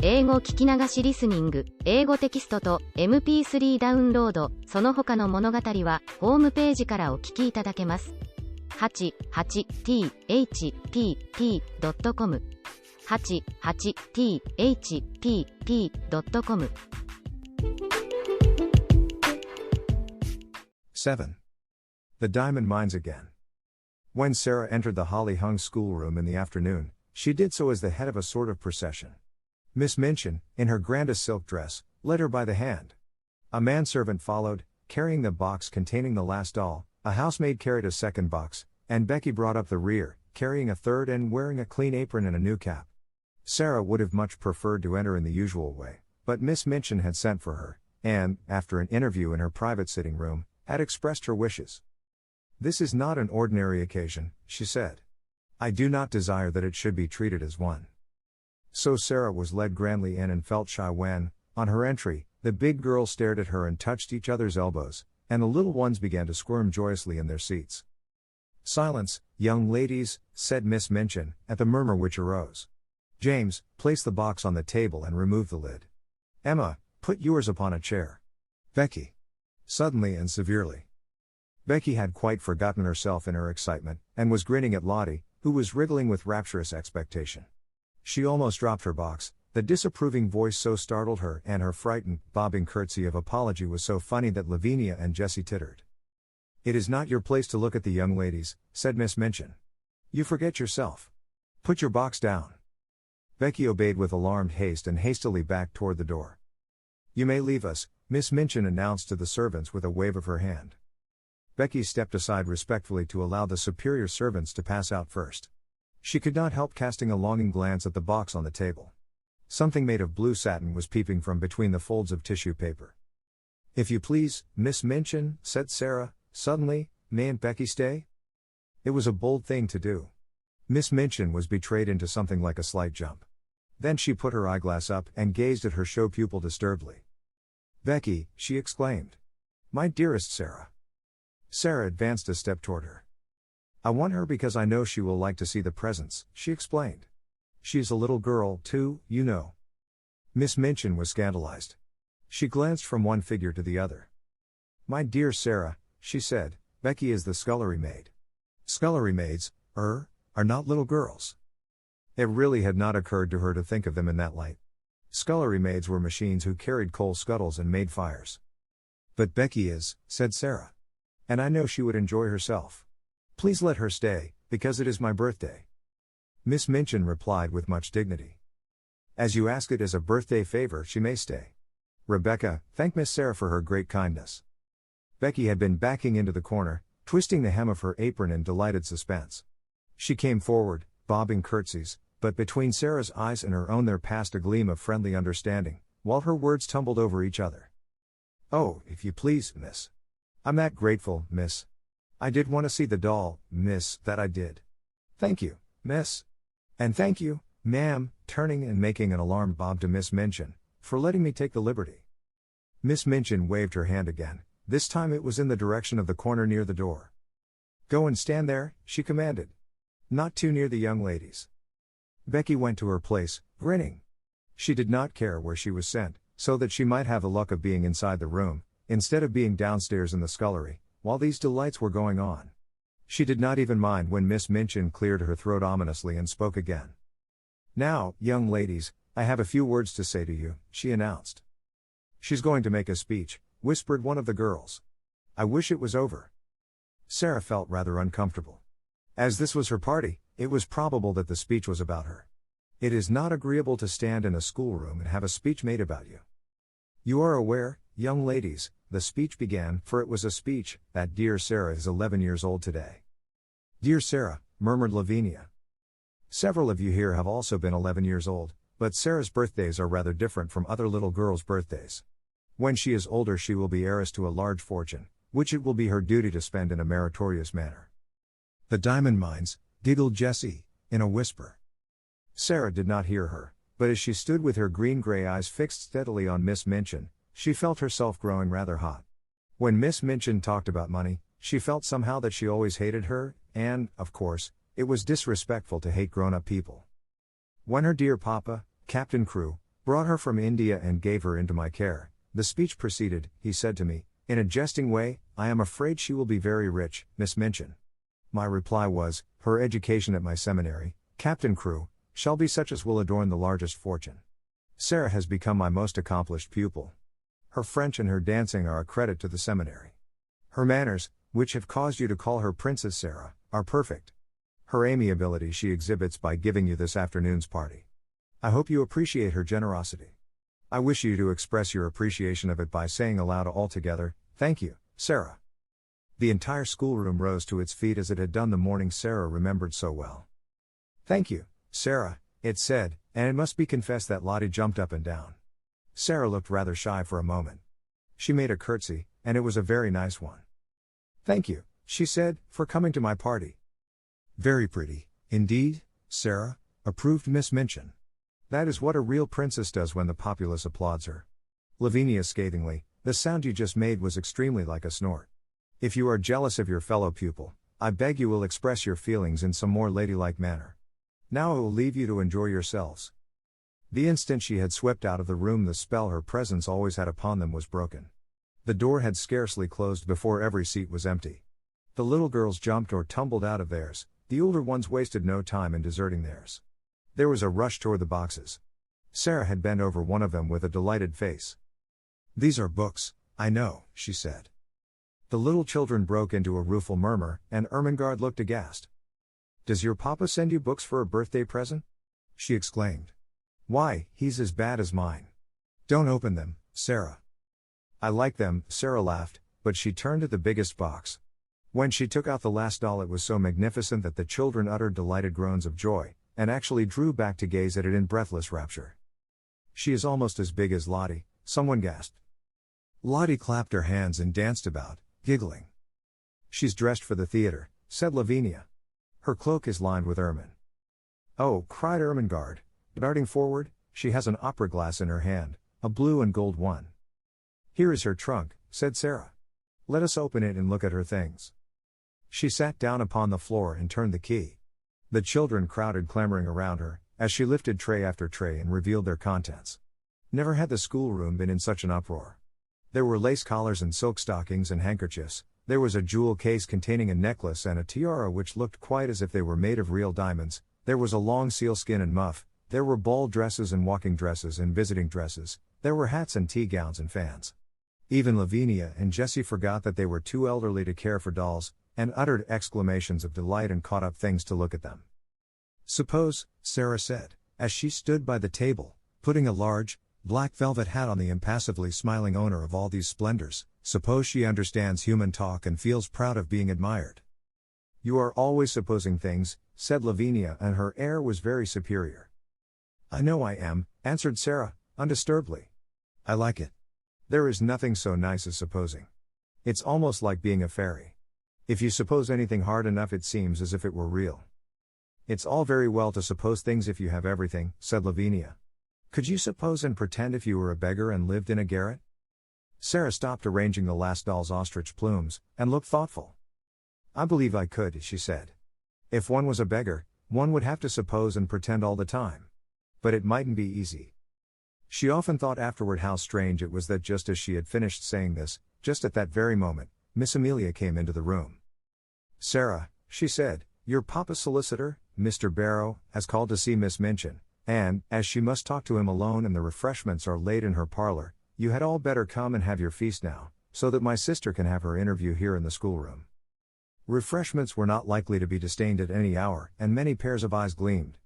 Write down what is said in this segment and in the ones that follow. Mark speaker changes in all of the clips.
Speaker 1: 英語聞き流しリスニング、英語テキストと MP3 ダウンロード、その他の物語はホームページからお聞きいただけます。88thpp.com 88thpp.com
Speaker 2: 7. The Diamond Mines Again. When Sarah entered the holly-hung schoolroom in the afternoon, she did so as the head of a sort of procession. Miss Minchin, in her grandest silk dress, led her by the hand. A manservant followed, carrying the box containing the last doll, a housemaid carried a second box, and Becky brought up the rear, carrying a third and wearing a clean apron and a new cap. Sarah would have much preferred to enter in the usual way, but Miss Minchin had sent for her, and, after an interview in her private sitting room, had expressed her wishes. "This is not an ordinary occasion," she said. "I do not desire that it should be treated as one." So Sarah was led grandly in and felt shy when, on her entry, the big girls stared at her and touched each other's elbows, and the little ones began to squirm joyously in their seats. "Silence, young ladies," said Miss Minchin, at the murmur which arose. "James, place the box on the table and remove the lid. Emma, put yours upon a chair. Becky." Suddenly and severely. Becky had quite forgotten herself in her excitement, and was grinning at Lottie, who was wriggling with rapturous expectation. She almost dropped her box, the disapproving voice so startled her, and her frightened, bobbing curtsy of apology was so funny that Lavinia and Jessie tittered. "It is not your place to look at the young ladies," said Miss Minchin. "You forget yourself. Put your box down." Becky obeyed with alarmed haste and hastily backed toward the door. "You may leave us," Miss Minchin announced to the servants with a wave of her hand. Becky stepped aside respectfully to allow the superior servants to pass out first. She could not help casting a longing glance at the box on the table. Something made of blue satin was peeping from between the folds of tissue paper. "If you please, Miss Minchin," said Sarah, suddenly, "mayn't Becky stay?" It was a bold thing to do. Miss Minchin was betrayed into something like a slight jump. Then she put her eyeglass up and gazed at her show pupil disturbedly. "Becky," she exclaimed. "My dearest Sarah." Sarah advanced a step toward her. "I want her because I know she will like to see the presents," she explained. "She is a little girl, too, you know." Miss Minchin was scandalized. She glanced from one figure to the other. "My dear Sarah," she said, "Becky is the scullery maid." "Scullery maids, are not little girls." It really had not occurred to her to think of them in that light. Scullery maids were machines who carried coal scuttles and made fires. "But Becky is," said Sarah. "And I know she would enjoy herself. Please let her stay, because it is my birthday." Miss Minchin replied with much dignity. "As you ask it as a birthday favor, she may stay." Rebecca thanked Miss Sarah for her great kindness. Becky had been backing into the corner, twisting the hem of her apron in delighted suspense. She came forward, bobbing curtsies, but between Sarah's eyes and her own there passed a gleam of friendly understanding, while her words tumbled over each other. "Oh, if you please, miss. I'm that grateful, miss. I did want to see the doll, miss, that I did. Thank you, miss. And thank you, ma'am," turning and making an alarmed bob to Miss Minchin, "for letting me take the liberty." Miss Minchin waved her hand again, this time it was in the direction of the corner near the door. "Go and stand there," she commanded. "Not too near the young ladies." Becky went to her place, grinning. She did not care where she was sent, so that she might have the luck of being inside the room, instead of being downstairs in the scullery, while these delights were going on. She did not even mind when Miss Minchin cleared her throat ominously and spoke again. "Now, young ladies, I have a few words to say to you," she announced. "She's going to make a speech," whispered one of the girls. "I wish it was over." Sarah felt rather uncomfortable. As this was her party, it was probable that the speech was about her. It is not agreeable to stand in a schoolroom and have a speech made about you. "You are aware, young ladies," the speech began, for it was a speech, "that dear Sarah is 11 years old today." "Dear Sarah," murmured Lavinia. "Several of you here have also been 11 years old, but Sarah's birthdays are rather different from other little girls' birthdays. When she is older she will be heiress to a large fortune, which it will be her duty to spend in a meritorious manner." "The diamond mines," giggled Jessie, in a whisper. Sarah did not hear her, but as she stood with her green-gray eyes fixed steadily on Miss Minchin, she felt herself growing rather hot. When Miss Minchin talked about money, she felt somehow that she always hated her, and, of course, it was disrespectful to hate grown-up people. When her dear papa, Captain Crewe, Brought her from India and gave her into my care. The speech proceeded, he said to me, in a jesting way, I am afraid she will be very rich, Miss Minchin. My reply was, her education at my seminary, Captain Crew, shall be such as will adorn the largest fortune. Sarah has become my most accomplished pupil. Her French and her dancing are a credit to the seminary. Her manners, which have caused you to call her Princess Sarah, are perfect. Her amiability she exhibits by giving you this afternoon's party. I hope you appreciate her generosity. I wish you to express your appreciation of it by saying aloud all together, thank you, Sarah. The entire schoolroom rose to its feet as it had done the morning Sarah remembered so well. Thank you, Sarah, it said, and it must be confessed that Lottie jumped up and down. Sarah looked rather shy for a moment. She made a curtsy, and it was a very nice one. Thank you, she said, for coming to my party. Very pretty, indeed, Sarah, approved Miss Minchin. That is what a real princess does when the populace applauds her. Lavinia scathingly, the sound you just made was extremely like a snort. If you are jealous of your fellow pupil, I beg you will express your feelings in some more ladylike manner. Now I will leave you to enjoy yourselves. The instant she had swept out of the room, the spell her presence always had upon them was broken. The door had scarcely closed before every seat was empty. The little girls jumped or tumbled out of theirs, the older ones wasted no time in deserting theirs. There was a rush toward the boxes. Sarah had bent over one of them with a delighted face. These are books, I know, she said. The little children broke into a rueful murmur, and Ermengarde looked aghast. Does your papa send you books for a birthday present? She exclaimed. Why, he's as bad as mine. Don't open them, Sarah. I like them, Sarah laughed, but she turned to the biggest box. When she took out the last doll, it was so magnificent that the children uttered delighted groans of joy, and actually drew back to gaze at it in breathless rapture. She is almost as big as Lottie, someone gasped. Lottie clapped her hands and danced about, giggling. She's dressed for the theater, said Lavinia. Her cloak is lined with ermine. Oh, cried Ermengarde, darting forward, she has an opera glass in her hand, a blue and gold one. Here is her trunk, said Sarah. Let us open it and look at her things. She sat down upon the floor and turned the key. The children crowded clamoring around her, as she lifted tray after tray and revealed their contents. Never had the schoolroom been in such an uproar. There were lace collars and silk stockings and handkerchiefs, there was a jewel case containing a necklace and a tiara which looked quite as if they were made of real diamonds, there was a long sealskin and muff, there were ball dresses and walking dresses and visiting dresses, there were hats and tea gowns and fans. Even Lavinia and Jessie forgot that they were too elderly to care for dolls, and uttered exclamations of delight and caught up things to look at them. Suppose, Sarah said, as she stood by the table, putting a large, black velvet hat on the impassively smiling owner of all these splendors, suppose she understands human talk and feels proud of being admired. You are always supposing things, said Lavinia, and her air was very superior. I know I am, answered Sarah, undisturbedly. I like it. There is nothing so nice as supposing. It's almost like being a fairy. If you suppose anything hard enough, it seems as if it were real. It's all very well to suppose things if you have everything, said Lavinia. Could you suppose and pretend if you were a beggar and lived in a garret? Sarah stopped arranging the last doll's ostrich plumes, and looked thoughtful. I believe I could, she said. If one was a beggar, one would have to suppose and pretend all the time. But it mightn't be easy. She often thought afterward how strange it was that just as she had finished saying this, just at that very moment, Miss Amelia came into the room. Sarah, she said, your papa's solicitor, Mr. Barrow, has called to see Miss Minchin, and, as she must talk to him alone and the refreshments are laid in her parlor, you had all better come and have your feast now, so that my sister can have her interview here in the schoolroom. Refreshments were not likely to be disdained at any hour, and many pairs of eyes gleamed.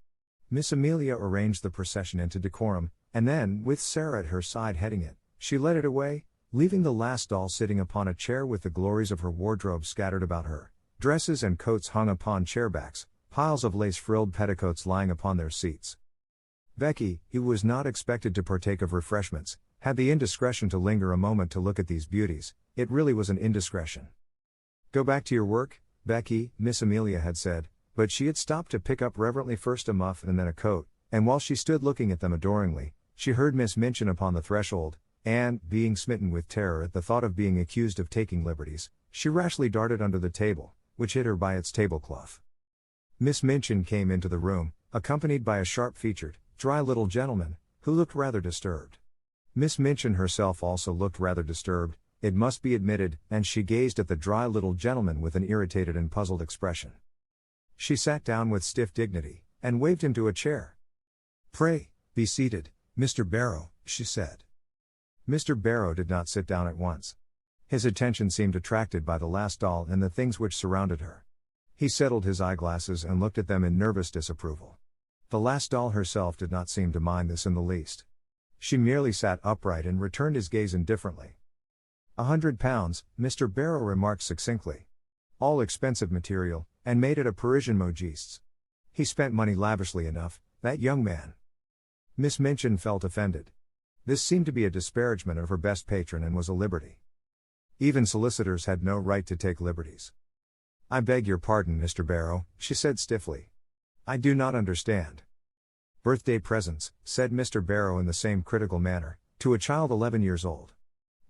Speaker 2: Miss Amelia arranged the procession into decorum, and then, with Sarah at her side heading it, she led it away, leaving the last doll sitting upon a chair with the glories of her wardrobe scattered about her, dresses and coats hung upon chairbacks, piles of lace-frilled petticoats lying upon their seats. Becky, who was not expected to partake of refreshments, had the indiscretion to linger a moment to look at these beauties. It really was an indiscretion. Go back to your work, Becky, Miss Amelia had said, but she had stopped to pick up reverently first a muff and then a coat, and while she stood looking at them adoringly, she heard Miss Minchin upon the threshold, and, being smitten with terror at the thought of being accused of taking liberties, she rashly darted under the table, which hid her by its tablecloth. Miss Minchin came into the room, accompanied by a sharp-featured, dry little gentleman, who looked rather disturbed. Miss Minchin herself also looked rather disturbed, it must be admitted, and she gazed at the dry little gentleman with an irritated and puzzled expression. She sat down with stiff dignity, and waved him to a chair. "Pray, be seated, Mr. Barrow," she said. Mr. Barrow did not sit down at once. His attention seemed attracted by the last doll and the things which surrounded her. He settled his eyeglasses and looked at them in nervous disapproval. The last doll herself did not seem to mind this in the least. She merely sat upright and returned his gaze indifferently. £100, Mr. Barrow remarked succinctly. All expensive material, and made at a Parisian modist's. He spent money lavishly enough, that young man. Miss Minchin felt offended. This seemed to be a disparagement of her best patron and was a liberty. Even solicitors had no right to take liberties. "I beg your pardon, Mr. Barrow," she said stiffly. "I do not understand." "Birthday presents," said Mr. Barrow in the same critical manner, "to a child 11 years old.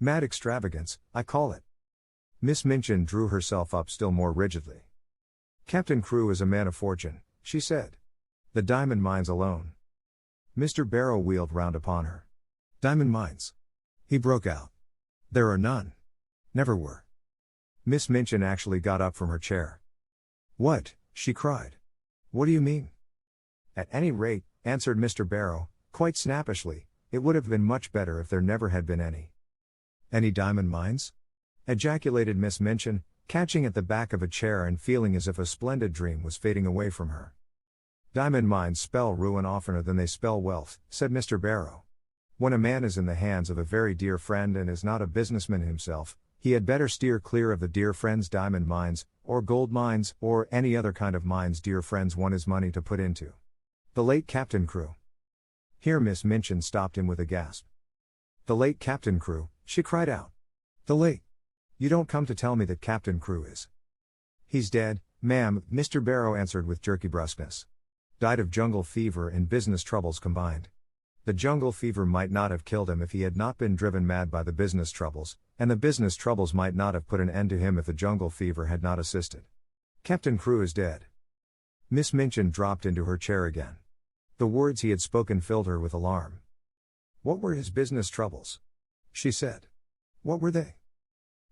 Speaker 2: Mad extravagance, I call it." Miss Minchin drew herself up still more rigidly. "Captain Crewe is a man of fortune," she said. "The diamond mines alone." Mr. Barrow wheeled round upon her. "Diamond mines?" he broke out. "There are none. Never were." Miss Minchin actually got up from her chair. "What?" she cried. "What do you mean?" "At any rate," answered Mr. Barrow, quite snappishly, "it would have been much better if there never had been any." "Any diamond mines?" ejaculated Miss Minchin, catching at the back of a chair and feeling as if a splendid dream was fading away from her. "Diamond mines spell ruin oftener than they spell wealth," said Mr. Barrow. "When a man is in the hands of a very dear friend and is not a businessman himself, he had better steer clear of the dear friend's diamond mines, or gold mines, or any other kind of mines dear friends want his money to put into. The late Captain Crewe." Here Miss Minchin stopped him with a gasp. "The late Captain Crewe," she cried out. "The late? You don't come to tell me that Captain Crewe is—" "He's dead, ma'am," Mr. Barrow answered with jerky brusqueness. "Died of jungle fever and business troubles combined. The jungle fever might not have killed him if he had not been driven mad by the business troubles, and the business troubles might not have put an end to him if the jungle fever had not assisted. Captain Crewe is dead." Miss Minchin dropped into her chair again. The words he had spoken filled her with alarm. "What were his business troubles?" she said. "What were they?"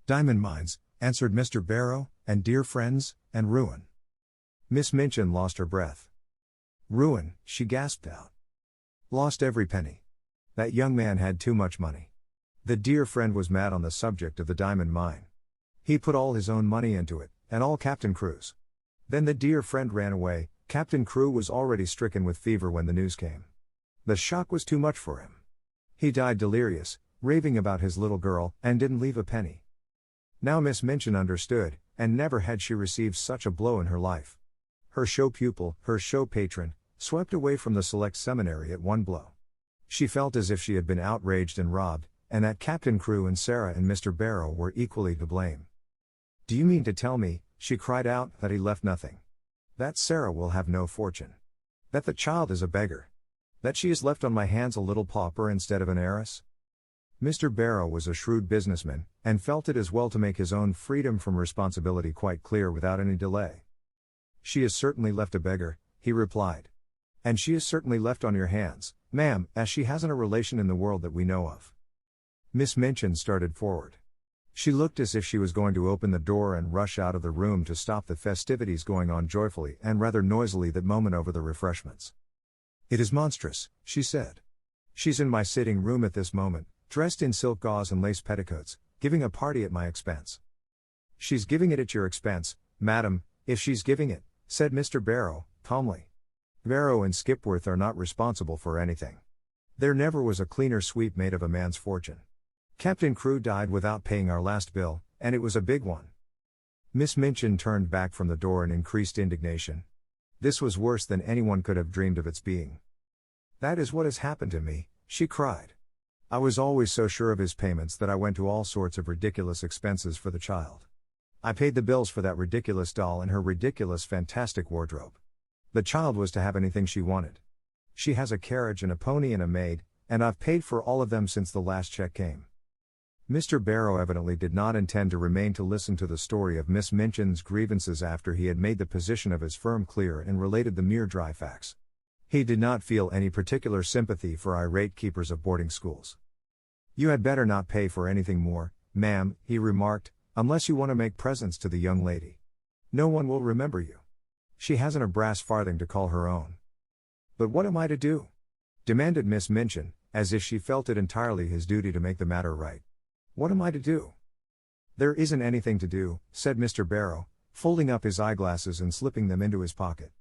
Speaker 2: "Diamond mines," answered Mr. Barrow, "and dear friends, and ruin." Miss Minchin lost her breath. "Ruin," she gasped out. "Lost every penny. That young man had too much money. The dear friend was mad on the subject of the diamond mine. He put all his own money into it, and all Captain Crewe's. Then the dear friend ran away. Captain Crewe was already stricken with fever when the news came. The shock was too much for him. He died delirious, raving about his little girl, and didn't leave a penny." Now Miss Minchin understood, and never had she received such a blow in her life. Her show pupil, her show patron, swept away from the select seminary at one blow. She felt as if she had been outraged and robbed, and that Captain Crewe and Sarah and Mr. Barrow were equally to blame. "Do you mean to tell me," she cried out, "that he left nothing? That Sarah will have no fortune? That the child is a beggar? That she is left on my hands a little pauper instead of an heiress?" Mr. Barrow was a shrewd businessman, and felt it as well to make his own freedom from responsibility quite clear without any delay. "She is certainly left a beggar," he replied. "And she is certainly left on your hands, ma'am, as she hasn't a relation in the world that we know of." Miss Minchin started forward. She looked as if she was going to open the door and rush out of the room to stop the festivities going on joyfully and rather noisily that moment over the refreshments. "It is monstrous," she said. "She's in my sitting room at this moment, dressed in silk gauze and lace petticoats, giving a party at my expense." "She's giving it at your expense, madam, if she's giving it," said Mr. Barrow, calmly. "Barrow and Skipworth are not responsible for anything. There never was a cleaner sweep made of a man's fortune. Captain Crewe died without paying our last bill, and it was a big one." Miss Minchin turned back from the door in increased indignation. This was worse than anyone could have dreamed of its being. "That is what has happened to me," she cried. "I was always so sure of his payments that I went to all sorts of ridiculous expenses for the child. I paid the bills for that ridiculous doll and her ridiculous fantastic wardrobe. The child was to have anything she wanted. She has a carriage and a pony and a maid, and I've paid for all of them since the last check came." Mr. Barrow evidently did not intend to remain to listen to the story of Miss Minchin's grievances after he had made the position of his firm clear and related the mere dry facts. He did not feel any particular sympathy for irate keepers of boarding schools. "You had better not pay for anything more, ma'am," he remarked, "unless you want to make presents to the young lady. No one will remember you. She hasn't a brass farthing to call her own." "But what am I to do?" demanded Miss Minchin, as if she felt it entirely his duty to make the matter right. "What am I to do?" "There isn't anything to do," said Mr. Barrow, folding up his eyeglasses and slipping them into his pocket.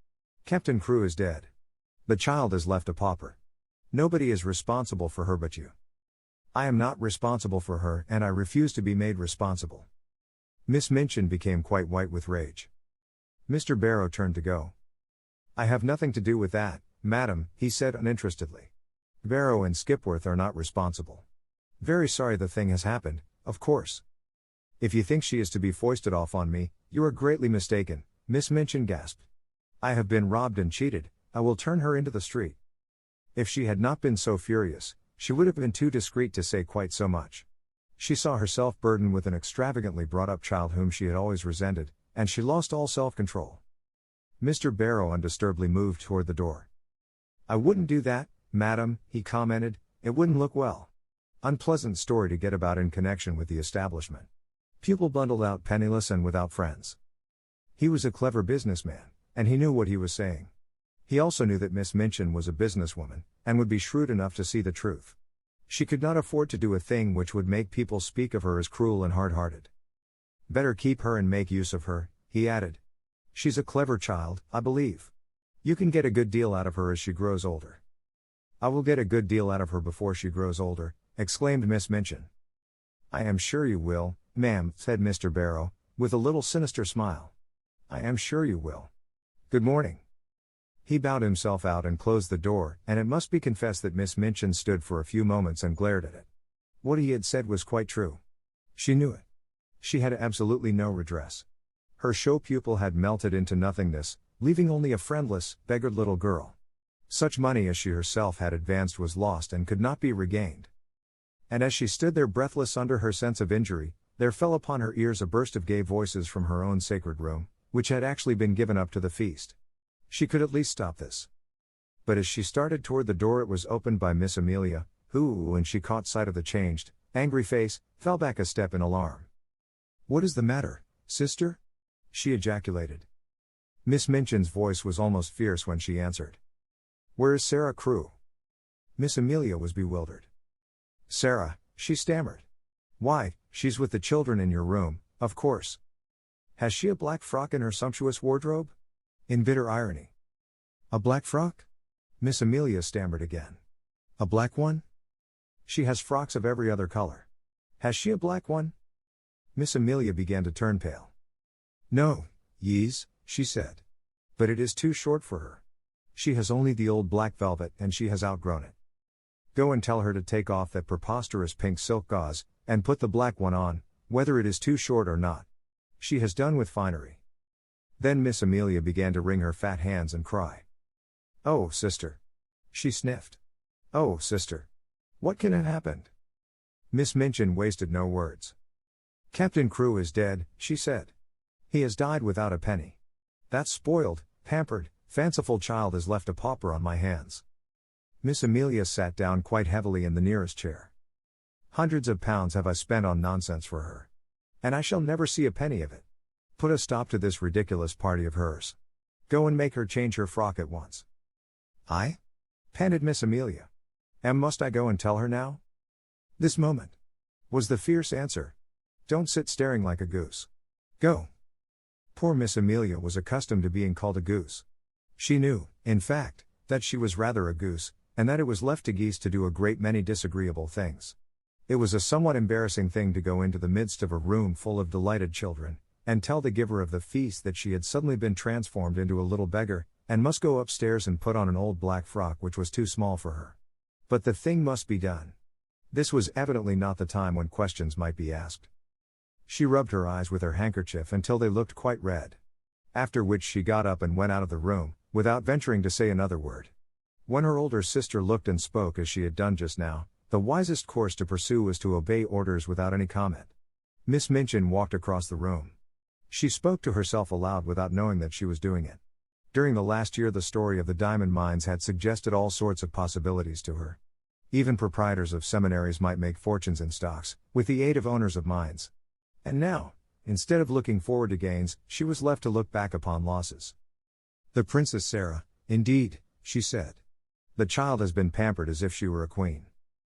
Speaker 2: "Captain Crewe is dead. The child is left a pauper. Nobody is responsible for her but you. I am not responsible for her, and I refuse to be made responsible." Miss Minchin became quite white with rage. Mr. Barrow turned to go. "I have nothing to do with that, madam," he said uninterestedly. "Barrow and Skipworth are not responsible. Very sorry the thing has happened, of course. If you think she is to be foisted off on me, you are greatly mistaken," Miss Minchin gasped. "I have been robbed and cheated. I will turn her into the street." If she had not been so furious, she would have been too discreet to say quite so much. She saw herself burdened with an extravagantly brought-up child whom she had always resented, and she lost all self-control. Mr. Barrow undisturbedly moved toward the door. "I wouldn't do that, madam," he commented. "It wouldn't look well. Unpleasant story to get about in connection with the establishment. Pupil bundled out penniless and without friends." He was a clever businessman, and he knew what he was saying. He also knew that Miss Minchin was a businesswoman, and would be shrewd enough to see the truth. She could not afford to do a thing which would make people speak of her as cruel and hard-hearted. "Better keep her and make use of her," he added. "She's a clever child, I believe. You can get a good deal out of her as she grows older." "I will get a good deal out of her before she grows older," exclaimed Miss Minchin. "I am sure you will, ma'am," said Mr. Barrow, with a little sinister smile. "I am sure you will. Good morning." He bowed himself out and closed the door, and it must be confessed that Miss Minchin stood for a few moments and glared at it. What he had said was quite true. She knew it. She had absolutely no redress. Her show pupil had melted into nothingness, leaving only a friendless, beggared little girl. Such money as she herself had advanced was lost and could not be regained. And as she stood there breathless under her sense of injury, there fell upon her ears a burst of gay voices from her own sacred room, which had actually been given up to the feast. She could at least stop this. But as she started toward the door, it was opened by Miss Amelia, who, when she caught sight of the changed, angry face, fell back a step in alarm. "What is the matter, sister?" she ejaculated. Miss Minchin's voice was almost fierce when she answered. "Where is Sarah Crewe?" Miss Amelia was bewildered. "Sarah," she stammered. "Why, she's with the children in your room, of course. Has she a black frock in her sumptuous wardrobe?" In bitter irony. "A black frock?" Miss Amelia stammered again. "A black one?" "She has frocks of every other color. Has she a black one?" Miss Amelia began to turn pale. "No, yes," she said. "But it is too short for her. She has only the old black velvet, and she has outgrown it. Go and tell her to take off that preposterous pink silk gauze, and put the black one on, whether it is too short or not. She has done with finery." Then Miss Amelia began to wring her fat hands and cry. "Oh, sister!" she sniffed. "Oh, sister! What can have happened?" Miss Minchin wasted no words. "Captain Crewe is dead," she said. "He has died without a penny. That spoiled, pampered, fanciful child is left a pauper on my hands." Miss Amelia sat down quite heavily in the nearest chair. "Hundreds of pounds have I spent on nonsense for her. And I shall never see a penny of it. Put a stop to this ridiculous party of hers. Go and make her change her frock at once." "I?" panted Miss Amelia. Must I go and tell her now?" "This moment," was the fierce answer. "Don't sit staring like a goose. Go." Poor Miss Amelia was accustomed to being called a goose. She knew, in fact, that she was rather a goose, and that it was left to geese to do a great many disagreeable things. It was a somewhat embarrassing thing to go into the midst of a room full of delighted children, and tell the giver of the feast that she had suddenly been transformed into a little beggar, and must go upstairs and put on an old black frock which was too small for her. But the thing must be done. This was evidently not the time when questions might be asked. She rubbed her eyes with her handkerchief until they looked quite red. After which she got up and went out of the room, without venturing to say another word. When her older sister looked and spoke as she had done just now, the wisest course to pursue was to obey orders without any comment. Miss Minchin walked across the room. She spoke to herself aloud without knowing that she was doing it. During the last year, the story of the diamond mines had suggested all sorts of possibilities to her. Even proprietors of seminaries might make fortunes in stocks, with the aid of owners of mines. And now, instead of looking forward to gains, she was left to look back upon losses. The Princess Sarah, indeed, she said. The child has been pampered as if she were a queen.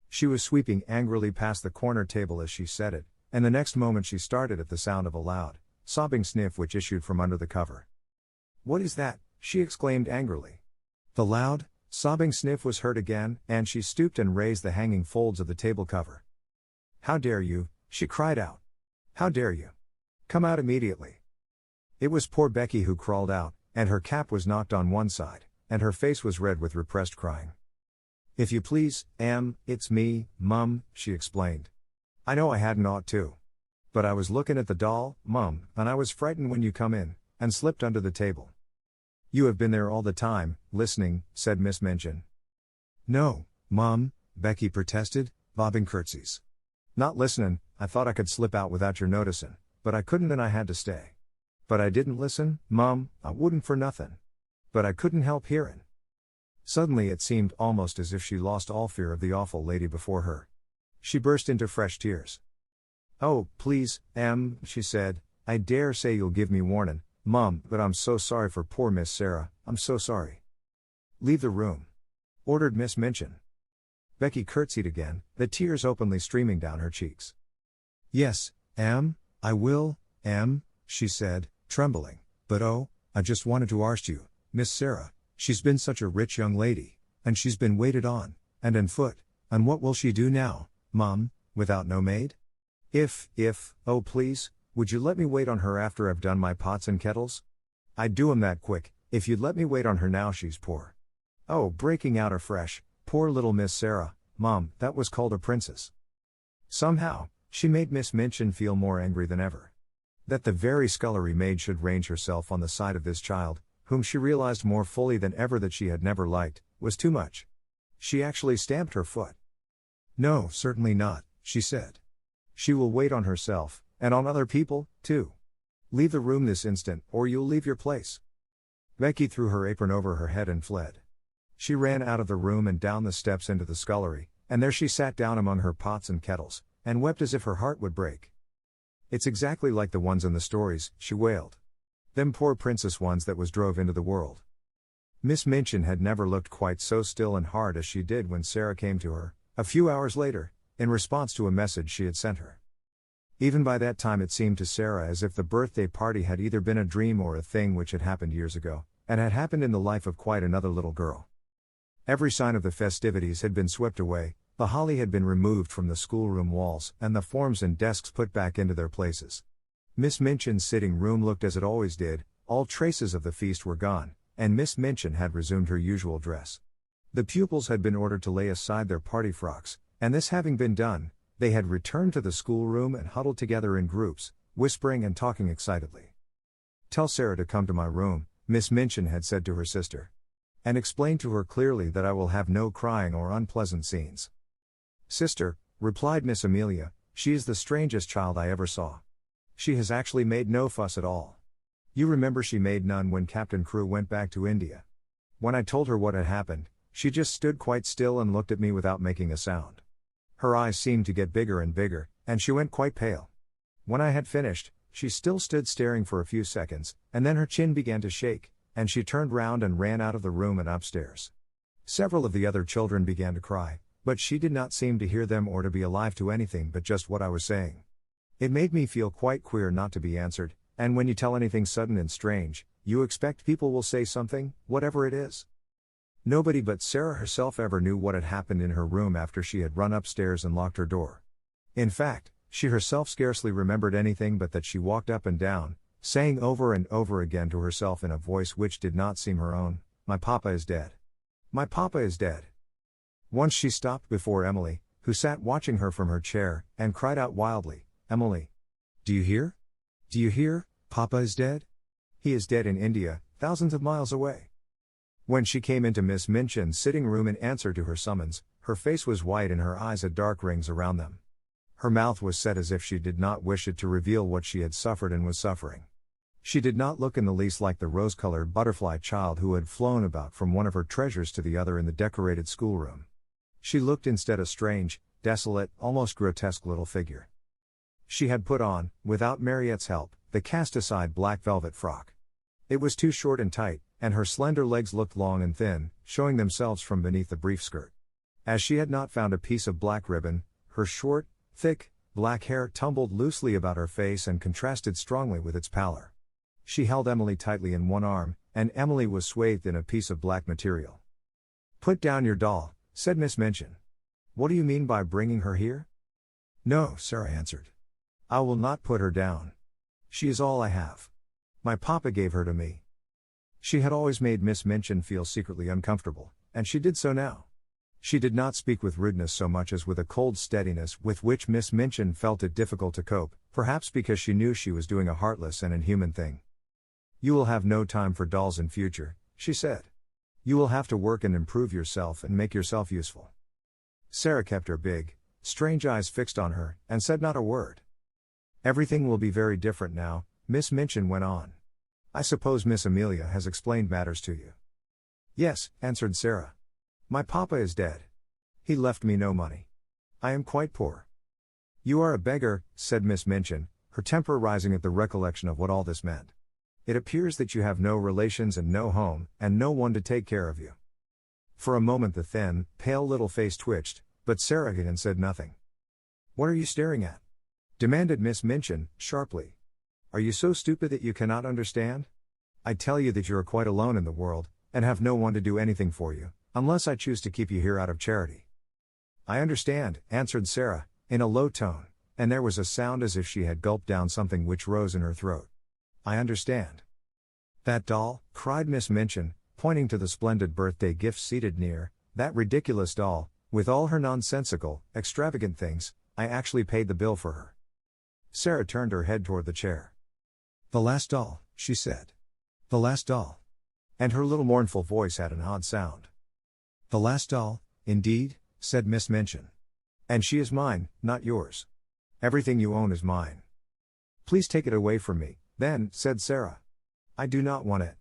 Speaker 2: She was sweeping angrily past the corner table as she said it, and the next moment she started at the sound of a loud, sobbing sniff which issued from under the cover. "What is that?" she exclaimed angrily. The loud, sobbing sniff was heard again, and she stooped and raised the hanging folds of the table cover. "How dare you?" she cried out. "How dare you? Come out immediately." It was poor Becky who crawled out, and her cap was knocked on one side, and her face was red with repressed crying. "If you please, it's me, Mum," she explained. "I know I hadn't ought to. But I was looking at the doll, Mum, and I was frightened when you come in, and slipped under the table." "You have been there all the time, listening," said Miss Minchin. "No, Mum," Becky protested, bobbing curtsies. "Not listenin', I thought I could slip out without your noticin', but I couldn't and I had to stay. But I didn't listen, Mum, I wouldn't for nothin'. But I couldn't help hearin'." Suddenly it seemed almost as if she lost all fear of the awful lady before her. She burst into fresh tears. "Oh, please, she said, I dare say you'll give me warnin', Mum, but I'm so sorry for poor Miss Sarah, I'm so sorry." "Leave the room," ordered Miss Minchin. Becky curtsied again, the tears openly streaming down her cheeks. "Yes, I will, she said, trembling, "but oh, I just wanted to arst you, Miss Sarah, she's been such a rich young lady, and she's been waited on, and foot, and what will she do now, Mum, without no maid? Oh please, would you let me wait on her after I've done my pots and kettles? I'd do 'em that quick, if you'd let me wait on her now she's poor." Oh, breaking out afresh, poor little Miss Sarah, Mum, that was called a princess. Somehow, she made Miss Minchin feel more angry than ever. That the very scullery maid should range herself on the side of this child, whom she realized more fully than ever that she had never liked, was too much. She actually stamped her foot. "No, certainly not," she said. "She will wait on herself, and on other people, too. Leave the room this instant, or you'll leave your place." Becky threw her apron over her head and fled. She ran out of the room and down the steps into the scullery, and there she sat down among her pots and kettles, and wept as if her heart would break. "It's exactly like the ones in the stories," she wailed. "Them poor princess ones that was drove into the world." Miss Minchin had never looked quite so still and hard as she did when Sarah came to her, a few hours later, in response to a message she had sent her. Even by that time it seemed to Sarah as if the birthday party had either been a dream or a thing which had happened years ago, and had happened in the life of quite another little girl. Every sign of the festivities had been swept away, the holly had been removed from the schoolroom walls, and the forms and desks put back into their places. Miss Minchin's sitting room looked as it always did, all traces of the feast were gone, and Miss Minchin had resumed her usual dress. The pupils had been ordered to lay aside their party frocks, and this having been done, they had returned to the schoolroom and huddled together in groups, whispering and talking excitedly. "Tell Sarah to come to my room," Miss Minchin had said to her sister. "And explain to her clearly that I will have no crying or unpleasant scenes." "Sister," replied Miss Amelia, "she is the strangest child I ever saw. She has actually made no fuss at all. You remember she made none when Captain Crewe went back to India. When I told her what had happened, she just stood quite still and looked at me without making a sound. Her eyes seemed to get bigger and bigger, and she went quite pale. When I had finished, she still stood staring for a few seconds, and then her chin began to shake, and she turned round and ran out of the room and upstairs. Several of the other children began to cry, but she did not seem to hear them or to be alive to anything but just what I was saying. It made me feel quite queer not to be answered, and when you tell anything sudden and strange, you expect people will say something, whatever it is. Nobody but Sarah herself ever knew what had happened in her room after she had run upstairs and locked her door. In fact, she herself scarcely remembered anything but that she walked up and down, saying over and over again to herself in a voice which did not seem her own, "My papa is dead. My papa is dead." Once she stopped before Emily, who sat watching her from her chair, and cried out wildly, "Emily! Do you hear? Do you hear? Papa is dead? He is dead in India, thousands of miles away." When she came into Miss Minchin's sitting room in answer to her summons, her face was white and her eyes had dark rings around them. Her mouth was set as if she did not wish it to reveal what she had suffered and was suffering. She did not look in the least like the rose-colored butterfly child who had flown about from one of her treasures to the other in the decorated schoolroom. She looked instead a strange, desolate, almost grotesque little figure. She had put on, without Mariette's help, the cast-aside black velvet frock. It was too short and tight, and her slender legs looked long and thin, showing themselves from beneath the brief skirt. As she had not found a piece of black ribbon, her short, thick, black hair tumbled loosely about her face and contrasted strongly with its pallor. She held Emily tightly in one arm, and Emily was swathed in a piece of black material. "Put down your doll," said Miss Minchin. "What do you mean by bringing her here?" "No," Sarah answered. "I will not put her down. She is all I have. My papa gave her to me." She had always made Miss Minchin feel secretly uncomfortable, and she did so now. She did not speak with rudeness so much as with a cold steadiness with which Miss Minchin felt it difficult to cope, perhaps because she knew she was doing a heartless and inhuman thing. "You will have no time for dolls in future," she said. "You will have to work and improve yourself and make yourself useful." Sarah kept her big, strange eyes fixed on her, and said not a word. "Everything will be very different now," Miss Minchin went on. "I suppose Miss Amelia has explained matters to you." "Yes," answered Sarah. "My papa is dead. He left me no money. I am quite poor." "You are a beggar," said Miss Minchin, her temper rising at the recollection of what all this meant. "It appears that you have no relations and no home, and no one to take care of you." For a moment the thin, pale little face twitched, but Sarah hid and said nothing. "What are you staring at?" demanded Miss Minchin, sharply. "Are you so stupid that you cannot understand? I tell you that you are quite alone in the world, and have no one to do anything for you, unless I choose to keep you here out of charity." "I understand," answered Sarah, in a low tone, and there was a sound as if she had gulped down something which rose in her throat. "I understand." "That doll," cried Miss Minchin, pointing to the splendid birthday gift seated near, "that ridiculous doll, with all her nonsensical, extravagant things, I actually paid the bill for her." Sarah turned her head toward the chair. "The last doll," she said. "The last doll." And her little mournful voice had an odd sound. "The last doll, indeed," said Miss Minchin. "And she is mine, not yours. Everything you own is mine." "Please take it away from me, then," said Sarah. "I do not want it."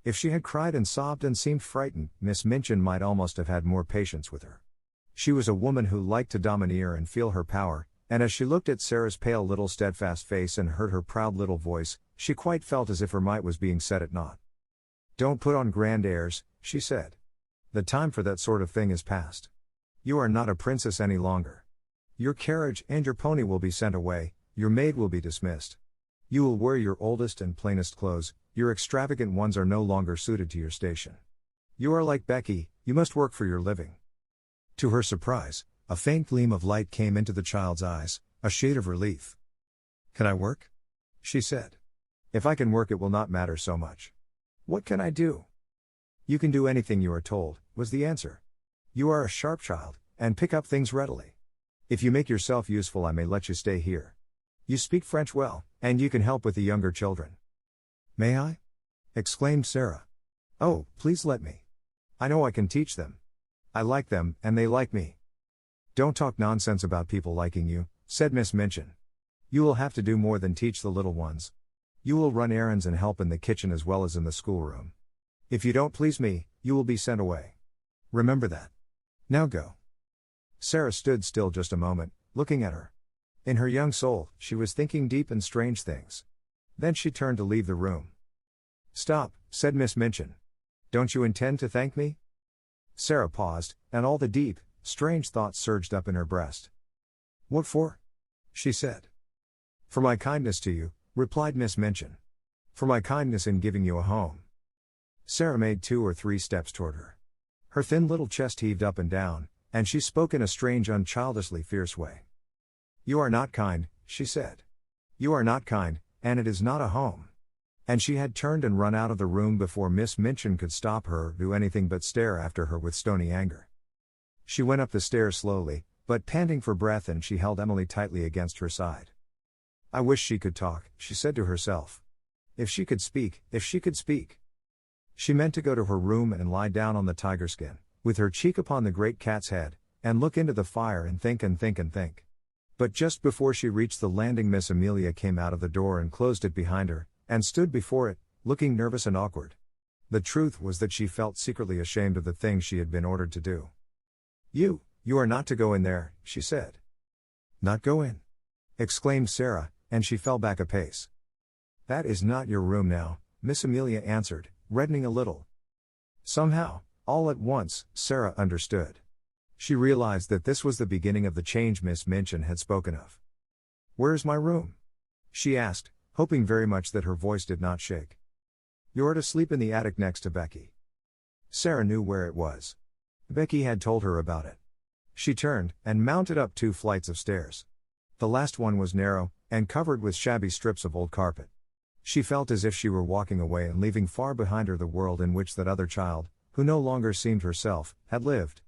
Speaker 2: If she had cried and sobbed and seemed frightened, Miss Minchin might almost have had more patience with her. She was a woman who liked to domineer and feel her power, and as she looked at Sarah's pale little steadfast face and heard her proud little voice, she quite felt as if her might was being set at naught. "Don't put on grand airs," she said. "The time for that sort of thing is past. You are not a princess any longer. Your carriage and your pony will be sent away, your maid will be dismissed. You will wear your oldest and plainest clothes, your extravagant ones are no longer suited to your station. You are like Becky, you must work for your living." To her surprise, a faint gleam of light came into the child's eyes, a shade of relief. "Can I work?" she said. "If I can work it will not matter so much. What can I do?" "You can do anything you are told," was the answer. "You are a sharp child, and pick up things readily. If you make yourself useful I may let you stay here. You speak French well, and you can help with the younger children." "May I?" exclaimed Sarah. "Oh, please let me. I know I can teach them. I like them, and they like me." "Don't talk nonsense about people liking you," said Miss Minchin. "You will have to do more than teach the little ones. You will run errands and help in the kitchen as well as in the schoolroom. If you don't please me, you will be sent away. Remember that. Now go." Sarah stood still just a moment, looking at her. In her young soul, she was thinking deep and strange things. Then she turned to leave the room. "Stop," said Miss Minchin. "Don't you intend to thank me?" Sarah paused, and all the deep, strange thoughts surged up in her breast. "What for?" she said. "For my kindness to you," replied Miss Minchin. "For my kindness in giving you a home." Sarah made 2 or 3 steps toward her. Her thin little chest heaved up and down, and she spoke in a strange unchildishly fierce way. "You are not kind," she said. "You are not kind, and it is not a home." And she had turned and run out of the room before Miss Minchin could stop her or do anything but stare after her with stony anger. She went up the stairs slowly, but panting for breath, and she held Emily tightly against her side. "I wish she could talk," she said to herself. If she could speak, if she could speak." She meant to go to her room and lie down on the tiger skin, with her cheek upon the great cat's head, and look into the fire and think and think and think. But just before she reached the landing Miss Amelia came out of the door and closed it behind her, and stood before it, looking nervous and awkward. The truth was that she felt secretly ashamed of the things she had been ordered to do. You are not to go in there," she said. "Not go in?" exclaimed Sarah, and she fell back a pace. "That is not your room now," Miss Amelia answered, reddening a little. Somehow, all at once, Sarah understood. She realized that this was the beginning of the change Miss Minchin had spoken of. "Where's my room?" she asked, hoping very much that her voice did not shake. "You're to sleep in the attic next to Becky." Sarah knew where it was. Becky had told her about it. She turned, and mounted up 2 flights of stairs. The last one was narrow, and covered with shabby strips of old carpet. She felt as if she were walking away and leaving far behind her the world in which that other child, who no longer seemed herself, had lived.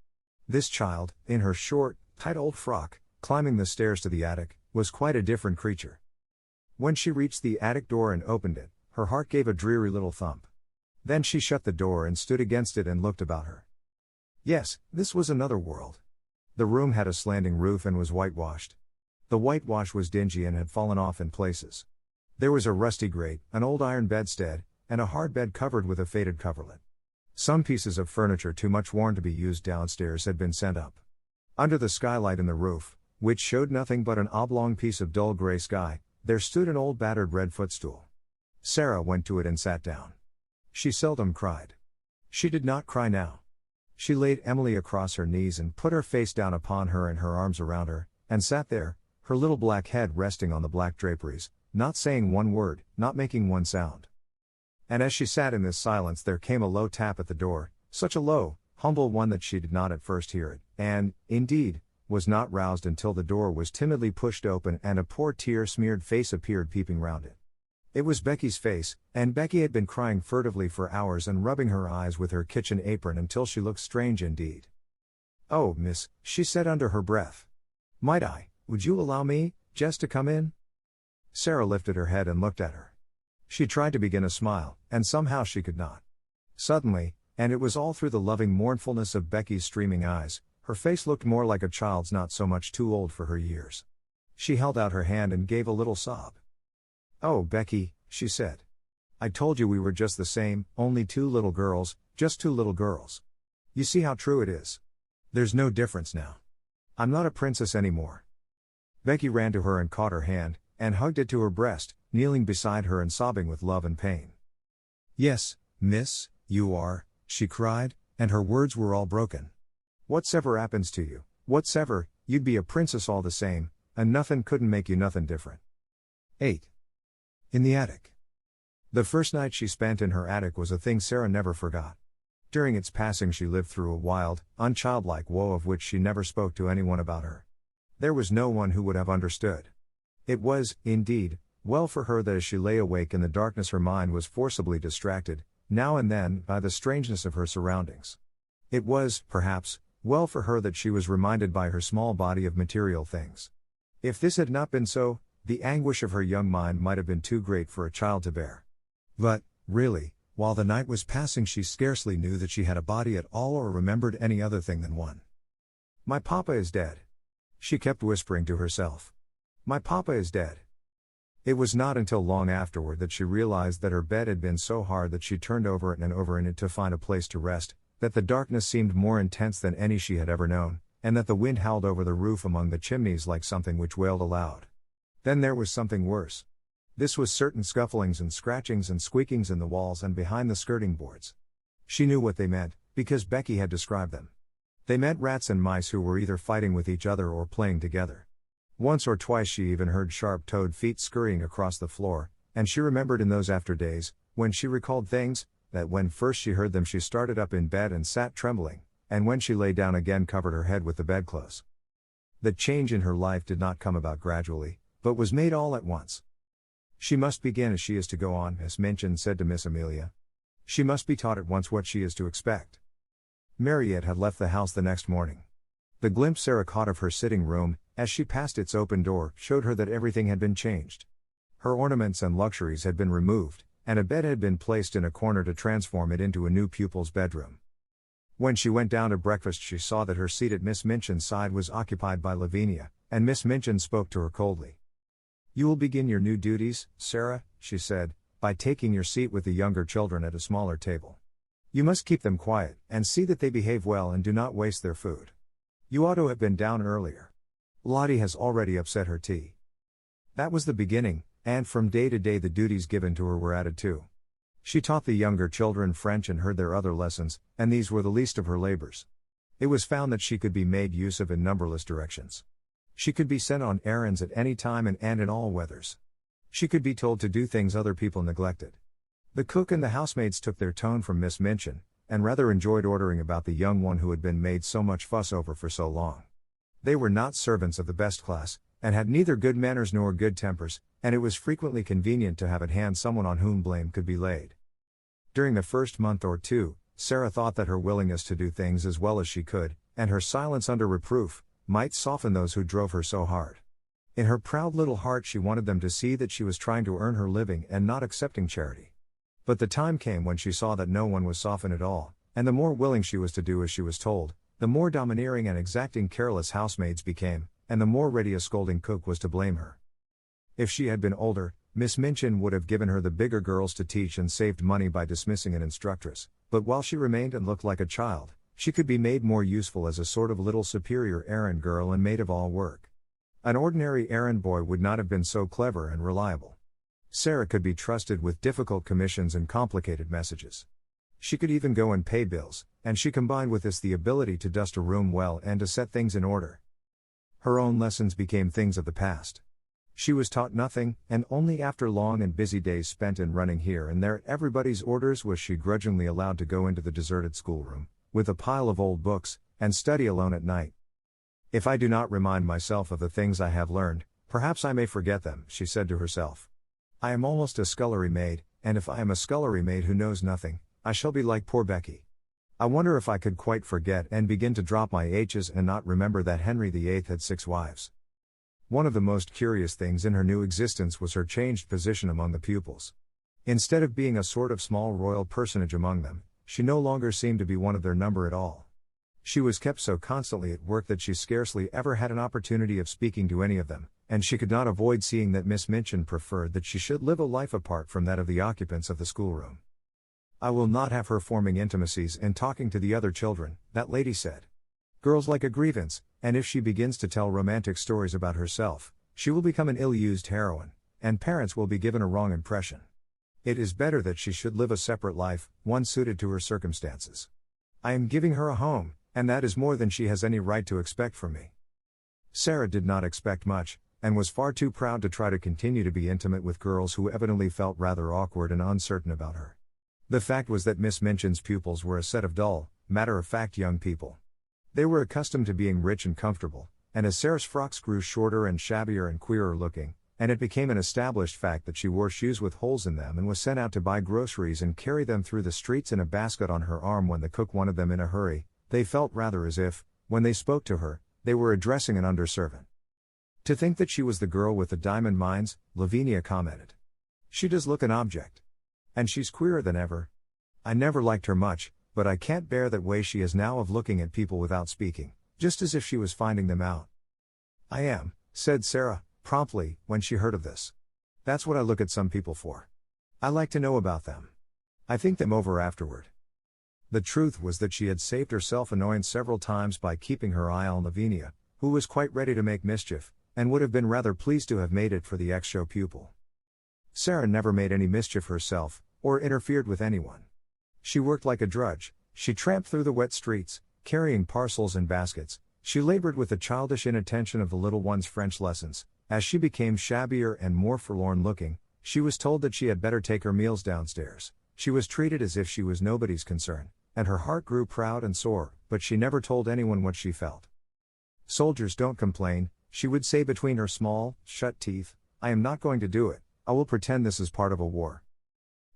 Speaker 2: This child, in her short, tight old frock, climbing the stairs to the attic, was quite a different creature. When she reached the attic door and opened it, her heart gave a dreary little thump. Then she shut the door and stood against it and looked about her. Yes, this was another world. The room had a slanting roof and was whitewashed. The whitewash was dingy and had fallen off in places. There was a rusty grate, an old iron bedstead, and a hard bed covered with a faded coverlet. Some pieces of furniture too much worn to be used downstairs had been sent up. Under the skylight in the roof, which showed nothing but an oblong piece of dull gray sky, there stood an old battered red footstool. Sarah went to it and sat down. She seldom cried. She did not cry now. She laid Emily across her knees and put her face down upon her and her arms around her, and sat there, her little black head resting on the black draperies, not saying one word, not making one sound. And as she sat in this silence there came a low tap at the door, such a low, humble one that she did not at first hear it, and, indeed, was not roused until the door was timidly pushed open and a poor tear-smeared face appeared peeping round it. It was Becky's face, and Becky had been crying furtively for hours and rubbing her eyes with her kitchen apron until she looked strange indeed. "Oh, miss," she said under her breath. Would you allow me, just to come in?" Sarah lifted her head and looked at her. She tried to begin a smile, and somehow she could not. Suddenly, and it was all through the loving mournfulness of Becky's streaming eyes, her face looked more like a child's not so much too old for her years. She held out her hand and gave a little sob. "Oh, Becky," she said. "I told you we were just the same, only 2 little girls, just 2 little girls. You see how true it is. There's no difference now. I'm not a princess anymore." Becky ran to her and caught her hand, and hugged it to her breast, kneeling beside her and sobbing with love and pain. "Yes, miss, you are," she cried, and her words were all broken. "Whatsever happens to you, whatsever, you'd be a princess all the same, and nothin' couldn't make you nothin' different." 8. In the attic. The first night she spent in her attic was a thing Sarah never forgot. During its passing she lived through a wild, unchildlike woe of which she never spoke to anyone about her. There was no one who would have understood. It was, indeed, well for her that as she lay awake in the darkness her mind was forcibly distracted, now and then, by the strangeness of her surroundings. It was, perhaps, well for her that she was reminded by her small body of material things. If this had not been so, the anguish of her young mind might have been too great for a child to bear. But, really, while the night was passing she scarcely knew that she had a body at all or remembered any other thing than one. "My papa is dead," she kept whispering to herself. "My papa is dead." It was not until long afterward that she realized that her bed had been so hard that she turned over it and over in it to find a place to rest, that the darkness seemed more intense than any she had ever known, and that the wind howled over the roof among the chimneys like something which wailed aloud. Then there was something worse. This was certain scufflings and scratchings and squeakings in the walls and behind the skirting boards. She knew what they meant, because Becky had described them. They meant rats and mice who were either fighting with each other or playing together. Once or twice she even heard sharp-toed feet scurrying across the floor, and she remembered in those after days, when she recalled things, that when first she heard them she started up in bed and sat trembling, and when she lay down again covered her head with the bedclothes. The change in her life did not come about gradually, but was made all at once. "She must begin as she is to go on," Miss Minchin said to Miss Amelia. "She must be taught at once what she is to expect." Mariette had left the house the next morning. The glimpse Sarah caught of her sitting room, as she passed its open door, showed her that everything had been changed. Her ornaments and luxuries had been removed, and a bed had been placed in a corner to transform it into a new pupil's bedroom. When she went down to breakfast she saw that her seat at Miss Minchin's side was occupied by Lavinia, and Miss Minchin spoke to her coldly. "You will begin your new duties, Sarah," she said, by taking your seat with the younger children at a smaller table. You must keep them quiet, and see that they behave well and do not waste their food. You ought to have been down earlier. Lottie has already upset her tea. That was the beginning, and from day to day the duties given to her were added to. She taught the younger children French and heard their other lessons, and these were the least of her labors. It was found that she could be made use of in numberless directions. She could be sent on errands at any time and in all weathers. She could be told to do things other people neglected. The cook and the housemaids took their tone from Miss Minchin, and rather enjoyed ordering about the young one who had been made so much fuss over for so long. They were not servants of the best class, and had neither good manners nor good tempers, and it was frequently convenient to have at hand someone on whom blame could be laid. During the first month or two, Sarah thought that her willingness to do things as well as she could, and her silence under reproof, might soften those who drove her so hard. In her proud little heart she wanted them to see that she was trying to earn her living and not accepting charity. But the time came when she saw that no one was softened at all, and the more willing she was to do as she was told, the more domineering and exacting careless housemaids became, and the more ready a scolding cook was to blame her. If she had been older, Miss Minchin would have given her the bigger girls to teach and saved money by dismissing an instructress, but while she remained and looked like a child, she could be made more useful as a sort of little superior errand girl and maid of all work. An ordinary errand boy would not have been so clever and reliable. Sarah could be trusted with difficult commissions and complicated messages. She could even go and pay bills, and she combined with this the ability to dust a room well and to set things in order. Her own lessons became things of the past. She was taught nothing, and only after long and busy days spent in running here and there at everybody's orders was she grudgingly allowed to go into the deserted schoolroom, with a pile of old books, and study alone at night. If I do not remind myself of the things I have learned, perhaps I may forget them, she said to herself. I am almost a scullery maid, and if I am a scullery maid who knows nothing, I shall be like poor Becky. I wonder if I could quite forget and begin to drop my H's and not remember that Henry VIII had 6 wives. One of the most curious things in her new existence was her changed position among the pupils. Instead of being a sort of small royal personage among them, she no longer seemed to be one of their number at all. She was kept so constantly at work that she scarcely ever had an opportunity of speaking to any of them, and she could not avoid seeing that Miss Minchin preferred that she should live a life apart from that of the occupants of the schoolroom. I will not have her forming intimacies and talking to the other children, that lady said. Girls like a grievance, and if she begins to tell romantic stories about herself, she will become an ill-used heroine, and parents will be given a wrong impression. It is better that she should live a separate life, one suited to her circumstances. I am giving her a home, and that is more than she has any right to expect from me. Sarah did not expect much, and was far too proud to try to continue to be intimate with girls who evidently felt rather awkward and uncertain about her. The fact was that Miss Minchin's pupils were a set of dull, matter-of-fact young people. They were accustomed to being rich and comfortable, and as Sarah's frocks grew shorter and shabbier and queerer looking, and it became an established fact that she wore shoes with holes in them and was sent out to buy groceries and carry them through the streets in a basket on her arm when the cook wanted them in a hurry, they felt rather as if, when they spoke to her, they were addressing an underservant. To think that she was the girl with the diamond mines, Lavinia commented. She does look an object. And she's queerer than ever. I never liked her much, but I can't bear that way she is now of looking at people without speaking, just as if she was finding them out. I am, said Sarah, promptly, when she heard of this. That's what I look at some people for. I like to know about them. I think them over afterward. The truth was that she had saved herself annoyance several times by keeping her eye on Lavinia, who was quite ready to make mischief, and would have been rather pleased to have made it for the ex-show pupil. Sarah never made any mischief herself, or interfered with anyone. She worked like a drudge, she tramped through the wet streets, carrying parcels and baskets, she labored with the childish inattention of the little one's French lessons. As she became shabbier and more forlorn looking, she was told that she had better take her meals downstairs. She was treated as if she was nobody's concern, and her heart grew proud and sore, but she never told anyone what she felt. Soldiers don't complain, she would say between her small, shut teeth. I am not going to do it, I will pretend this is part of a war.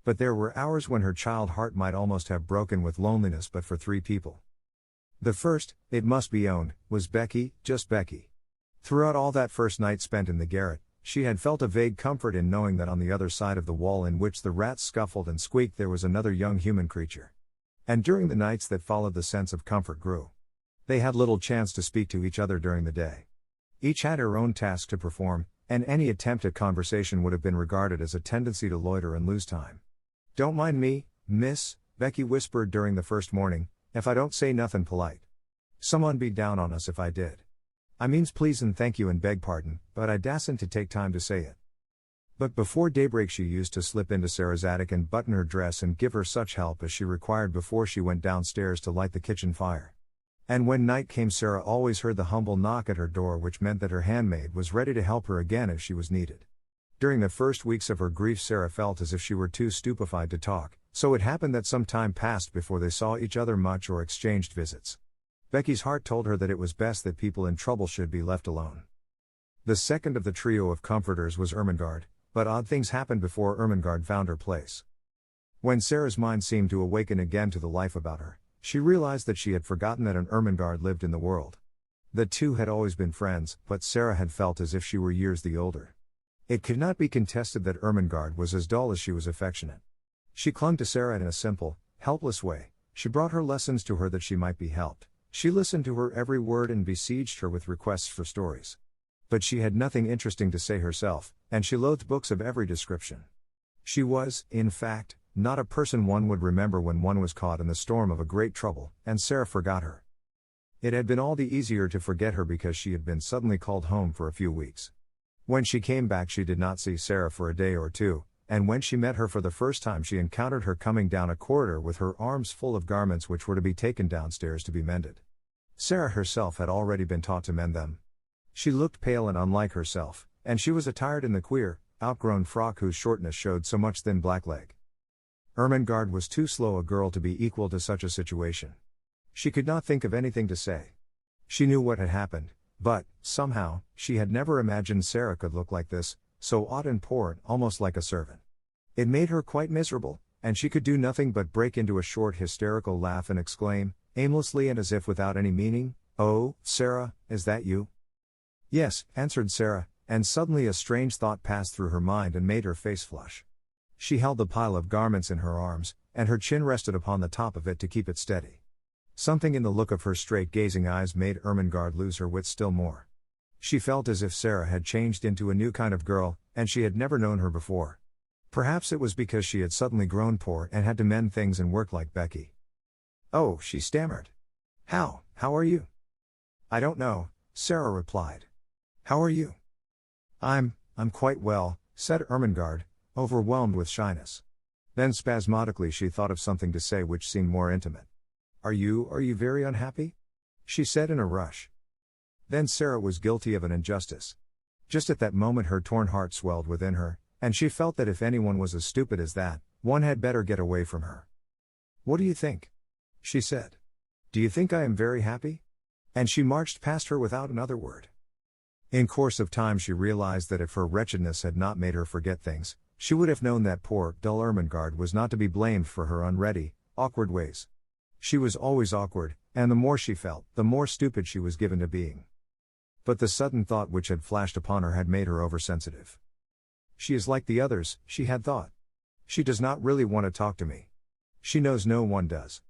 Speaker 2: But there were hours when her child heart might almost have broken with loneliness but for 3 people. The first, it must be owned, was Becky, just Becky. Throughout all that first night spent in the garret, she had felt a vague comfort in knowing that on the other side of the wall in which the rats scuffled and squeaked there was another young human creature. And during the nights that followed the sense of comfort grew. They had little chance to speak to each other during the day. Each had her own task to perform, and any attempt at conversation would have been regarded as a tendency to loiter and lose time. "Don't mind me, miss," Becky whispered during the first morning, "if I don't say nothin' polite. Someone be down on us if I did. I means please and thank you and beg pardon, but I dasn't to take time to say it." But before daybreak she used to slip into Sarah's attic and button her dress and give her such help as she required before she went downstairs to light the kitchen fire. And when night came, Sarah always heard the humble knock at her door, which meant that her handmaid was ready to help her again if she was needed. During the first weeks of her grief, Sarah felt as if she were too stupefied to talk, so it happened that some time passed before they saw each other much or exchanged visits. Becky's heart told her that it was best that people in trouble should be left alone. The second of the trio of comforters was Ermengarde, but odd things happened before Ermengarde found her place. When Sarah's mind seemed to awaken again to the life about her, she realized that she had forgotten that an Ermengarde lived in the world. The two had always been friends, but Sarah had felt as if she were years the older. It could not be contested that Ermengarde was as dull as she was affectionate. She clung to Sarah in a simple, helpless way. She brought her lessons to her that she might be helped. She listened to her every word and besieged her with requests for stories. But she had nothing interesting to say herself, and she loathed books of every description. She was, in fact, not a person one would remember when one was caught in the storm of a great trouble, and Sarah forgot her. It had been all the easier to forget her because she had been suddenly called home for a few weeks. When she came back, she did not see Sarah for a day or two, and when she met her for the first time, she encountered her coming down a corridor with her arms full of garments which were to be taken downstairs to be mended. Sarah herself had already been taught to mend them. She looked pale and unlike herself, and she was attired in the queer, outgrown frock whose shortness showed so much thin black leg. Ermengarde was too slow a girl to be equal to such a situation. She could not think of anything to say. She knew what had happened, but, somehow, she had never imagined Sarah could look like this, so odd and poor, almost like a servant. It made her quite miserable, and she could do nothing but break into a short hysterical laugh and exclaim, aimlessly and as if without any meaning, "Oh, Sarah, is that you?" "Yes," answered Sarah, and suddenly a strange thought passed through her mind and made her face flush. She held the pile of garments in her arms, and her chin rested upon the top of it to keep it steady. Something in the look of her straight-gazing eyes made Ermengarde lose her wits still more. She felt as if Sarah had changed into a new kind of girl, and she had never known her before. Perhaps it was because she had suddenly grown poor and had to mend things and work like Becky. "Oh," she stammered. How are you?" "I don't know," Sarah replied. "How are you?" I'm quite well," said Ermengarde, overwhelmed with shyness. Then spasmodically she thought of something to say which seemed more intimate. Are you very unhappy?" she said in a rush. Then Sarah was guilty of an injustice. Just at that moment her torn heart swelled within her, and she felt that if anyone was as stupid as that, one had better get away from her. "What do you think?" she said. "Do you think I am very happy?" And she marched past her without another word. In course of time she realized that if her wretchedness had not made her forget things, she would have known that poor, dull Ermengarde was not to be blamed for her unready, awkward ways. She was always awkward, and the more she felt, the more stupid she was given to being. But the sudden thought which had flashed upon her had made her oversensitive. She is like the others, she had thought. She does not really want to talk to me. She knows no one does.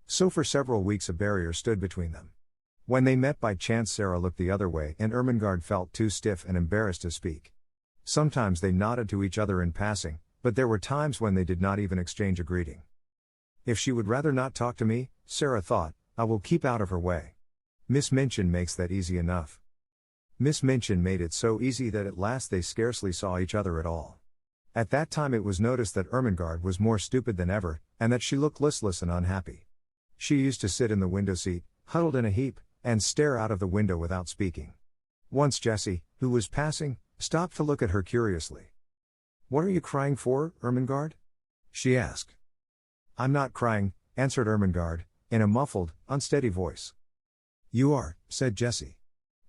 Speaker 2: So for several weeks a barrier stood between them. When they met by chance Sarah looked the other way and Ermengarde felt too stiff and embarrassed to speak. Sometimes they nodded to each other in passing, but there were times when they did not even exchange a greeting. If she would rather not talk to me, Sarah thought, I will keep out of her way. Miss Minchin makes that easy enough. Miss Minchin made it so easy that at last they scarcely saw each other at all. At that time it was noticed that Ermengarde was more stupid than ever, and that she looked listless and unhappy. She used to sit in the window seat, huddled in a heap, and stare out of the window without speaking. Once Jessie, who was passing, stopped to look at her curiously. What are you crying for, Ermengarde? She asked. I'm not crying, answered Ermengarde, in a muffled, unsteady voice. You are, said Jessie.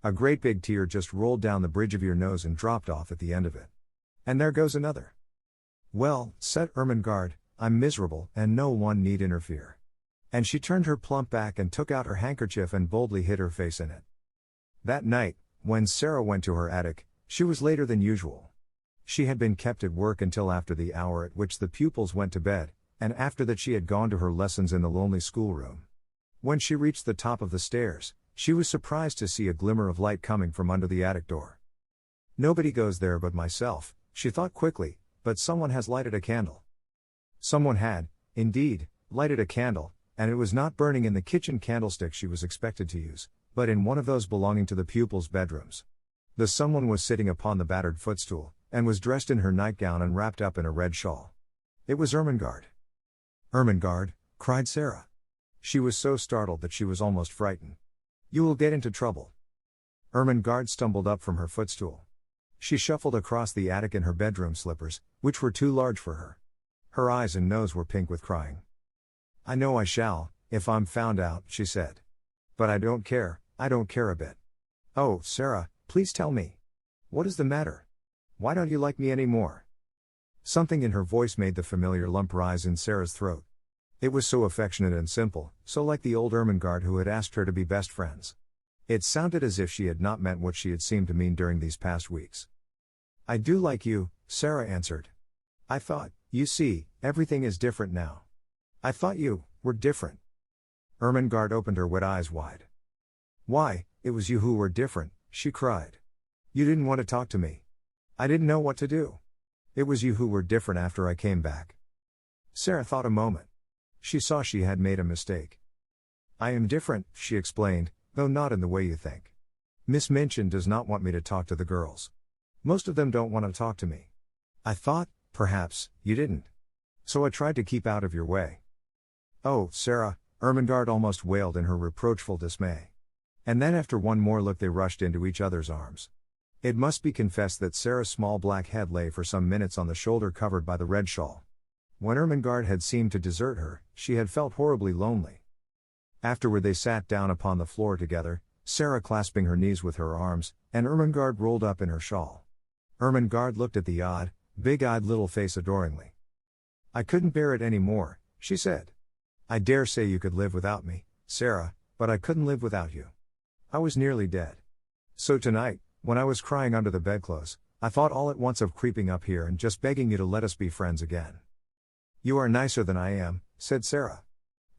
Speaker 2: A great big tear just rolled down the bridge of your nose and dropped off at the end of it. And there goes another. Well, said Ermengarde, I'm miserable, and no one need interfere. And she turned her plump back and took out her handkerchief and boldly hid her face in it. That night, when Sarah went to her attic, she was later than usual. She had been kept at work until after the hour at which the pupils went to bed, and after that she had gone to her lessons in the lonely schoolroom. When she reached the top of the stairs, she was surprised to see a glimmer of light coming from under the attic door. Nobody goes there but myself, she thought quickly, but someone has lighted a candle. Someone had, indeed, lighted a candle, and it was not burning in the kitchen candlestick she was expected to use, but in one of those belonging to the pupils' bedrooms. The someone was sitting upon the battered footstool, and was dressed in her nightgown and wrapped up in a red shawl. It was Ermengarde. "Ermengarde," cried Sarah. She was so startled that she was almost frightened. "You will get into trouble." Ermengarde stumbled up from her footstool. She shuffled across the attic in her bedroom slippers, which were too large for her. Her eyes and nose were pink with crying. "I know I shall, if I'm found out," she said. "But I don't care a bit. Oh, Sarah, please tell me. What is the matter? Why don't you like me any more?" Something in her voice made the familiar lump rise in Sarah's throat. It was so affectionate and simple, so like the old Ermengarde who had asked her to be best friends. It sounded as if she had not meant what she had seemed to mean during these past weeks. "I do like you," Sarah answered. "I thought, you see, everything is different now. I thought you were different." Ermengarde opened her wet eyes wide. "Why, it was you who were different," she cried. "You didn't want to talk to me. I didn't know what to do. It was you who were different after I came back." Sarah thought a moment. She saw she had made a mistake. "I am different," she explained, "though not in the way you think. Miss Minchin does not want me to talk to the girls. Most of them don't want to talk to me. I thought, perhaps, you didn't. So I tried to keep out of your way." "Oh, Sarah," Ermengarde almost wailed in her reproachful dismay. And then after one more look they rushed into each other's arms. It must be confessed that Sarah's small black head lay for some minutes on the shoulder covered by the red shawl. When Ermengarde had seemed to desert her, she had felt horribly lonely. Afterward they sat down upon the floor together, Sarah clasping her knees with her arms, and Ermengarde rolled up in her shawl. Ermengarde looked at the odd, big-eyed little face adoringly. "I couldn't bear it any more," she said. "I dare say you could live without me, Sarah, but I couldn't live without you. I was nearly dead. So tonight, when I was crying under the bedclothes, I thought all at once of creeping up here and just begging you to let us be friends again." "You are nicer than I am," said Sarah.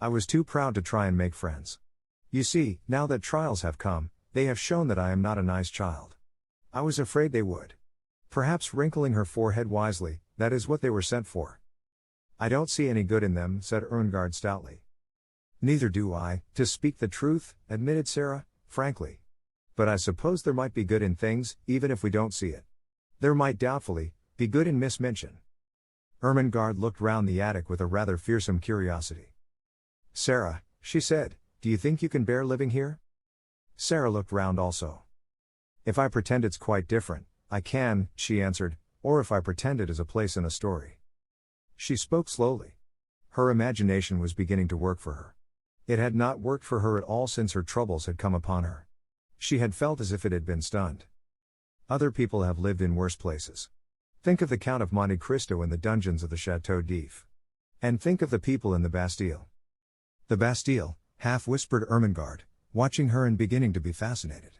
Speaker 2: "I was too proud to try and make friends. You see, now that trials have come, they have shown that I am not a nice child. I was afraid they would." Perhaps wrinkling her forehead wisely, "That is what they were sent for." "I don't see any good in them," said Ermengarde stoutly. "Neither do I, to speak the truth," admitted Sarah, frankly. "But I suppose there might be good in things, even if we don't see it. There might doubtfully be good in Miss Minchin." Ermengarde looked round the attic with a rather fearsome curiosity. "Sarah," she said, "do you think you can bear living here?" Sarah looked round also. "If I pretend it's quite different, I can," she answered, "or if I pretend it is a place in a story." She spoke slowly. Her imagination was beginning to work for her. It had not worked for her at all since her troubles had come upon her. She had felt as if it had been stunned. Other people have lived in worse places. Think of the Count of Monte Cristo in the dungeons of the Château d'If. And think of the people in the Bastille. "The Bastille," half-whispered Ermengarde, watching her and beginning to be fascinated.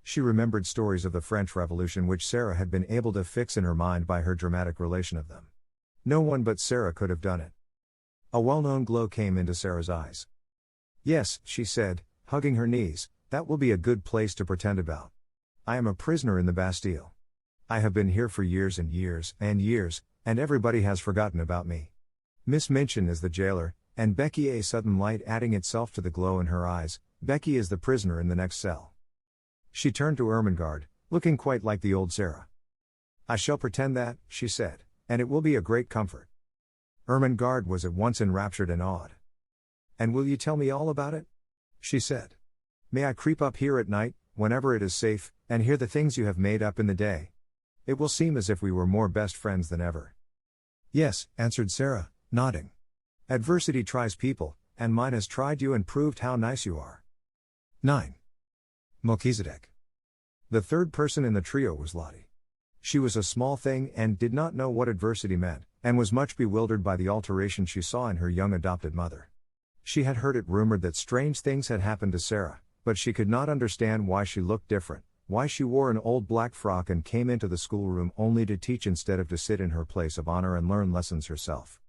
Speaker 2: She remembered stories of the French Revolution which Sarah had been able to fix in her mind by her dramatic relation of them. No one but Sarah could have done it. A well-known glow came into Sarah's eyes. "Yes," she said, hugging her knees, "that will be a good place to pretend about. I am a prisoner in the Bastille. I have been here for years and years and years, and everybody has forgotten about me. Miss Minchin is the jailer, and Becky," a sudden light adding itself to the glow in her eyes, "Becky is the prisoner in the next cell." She turned to Ermengarde, looking quite like the old Sarah. "I shall pretend that," she said, "and it will be a great comfort." Ermengarde was at once enraptured and awed. "And will you tell me all about it?" she said. "May I creep up here at night, whenever it is safe, and hear the things you have made up in the day? It will seem as if we were more best friends than ever." "Yes," answered Sarah, nodding. "Adversity tries people, and mine has tried you and proved how nice you are." 9. Melchizedek. The third person in the trio was Lottie. She was a small thing and did not know what adversity meant, and was much bewildered by the alteration she saw in her young adopted mother. She had heard it rumored that strange things had happened to Sarah, but she could not understand why she looked different, why she wore an old black frock and came into the schoolroom only to teach instead of to sit in her place of honor and learn lessons herself.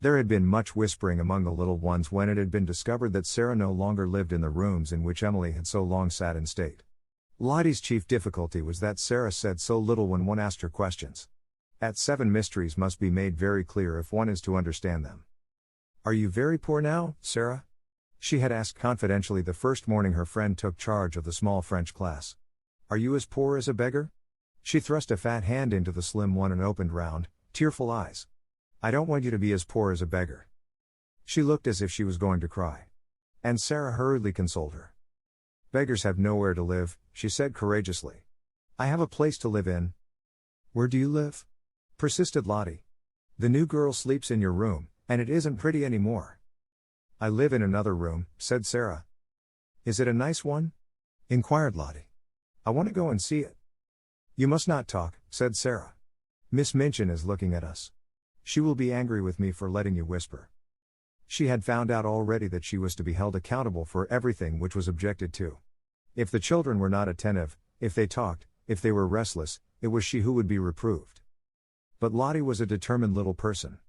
Speaker 2: There had been much whispering among the little ones when it had been discovered that Sarah no longer lived in the rooms in which Emily had so long sat in state. Lottie's chief difficulty was that Sarah said so little when one asked her questions. At 7, mysteries must be made very clear if one is to understand them. Are you very poor now, Sarah? She had asked confidentially the first morning her friend took charge of the small French class. Are you as poor as a beggar? She thrust a fat hand into the slim one and opened round, tearful eyes. I don't want you to be as poor as a beggar. She looked as if she was going to cry. And Sarah hurriedly consoled her. Beggars have nowhere to live, she said courageously. I have a place to live in. Where do you live? Persisted Lottie. The new girl sleeps in your room, and it isn't pretty anymore. I live in another room, said Sarah. Is it a nice one? Inquired Lottie. I want to go and see it. You must not talk, said Sarah. Miss Minchin is looking at us. She will be angry with me for letting you whisper. She had found out already that she was to be held accountable for everything which was objected to. If the children were not attentive, if they talked, if they were restless, it was she who would be reproved. But Lottie was a determined little person.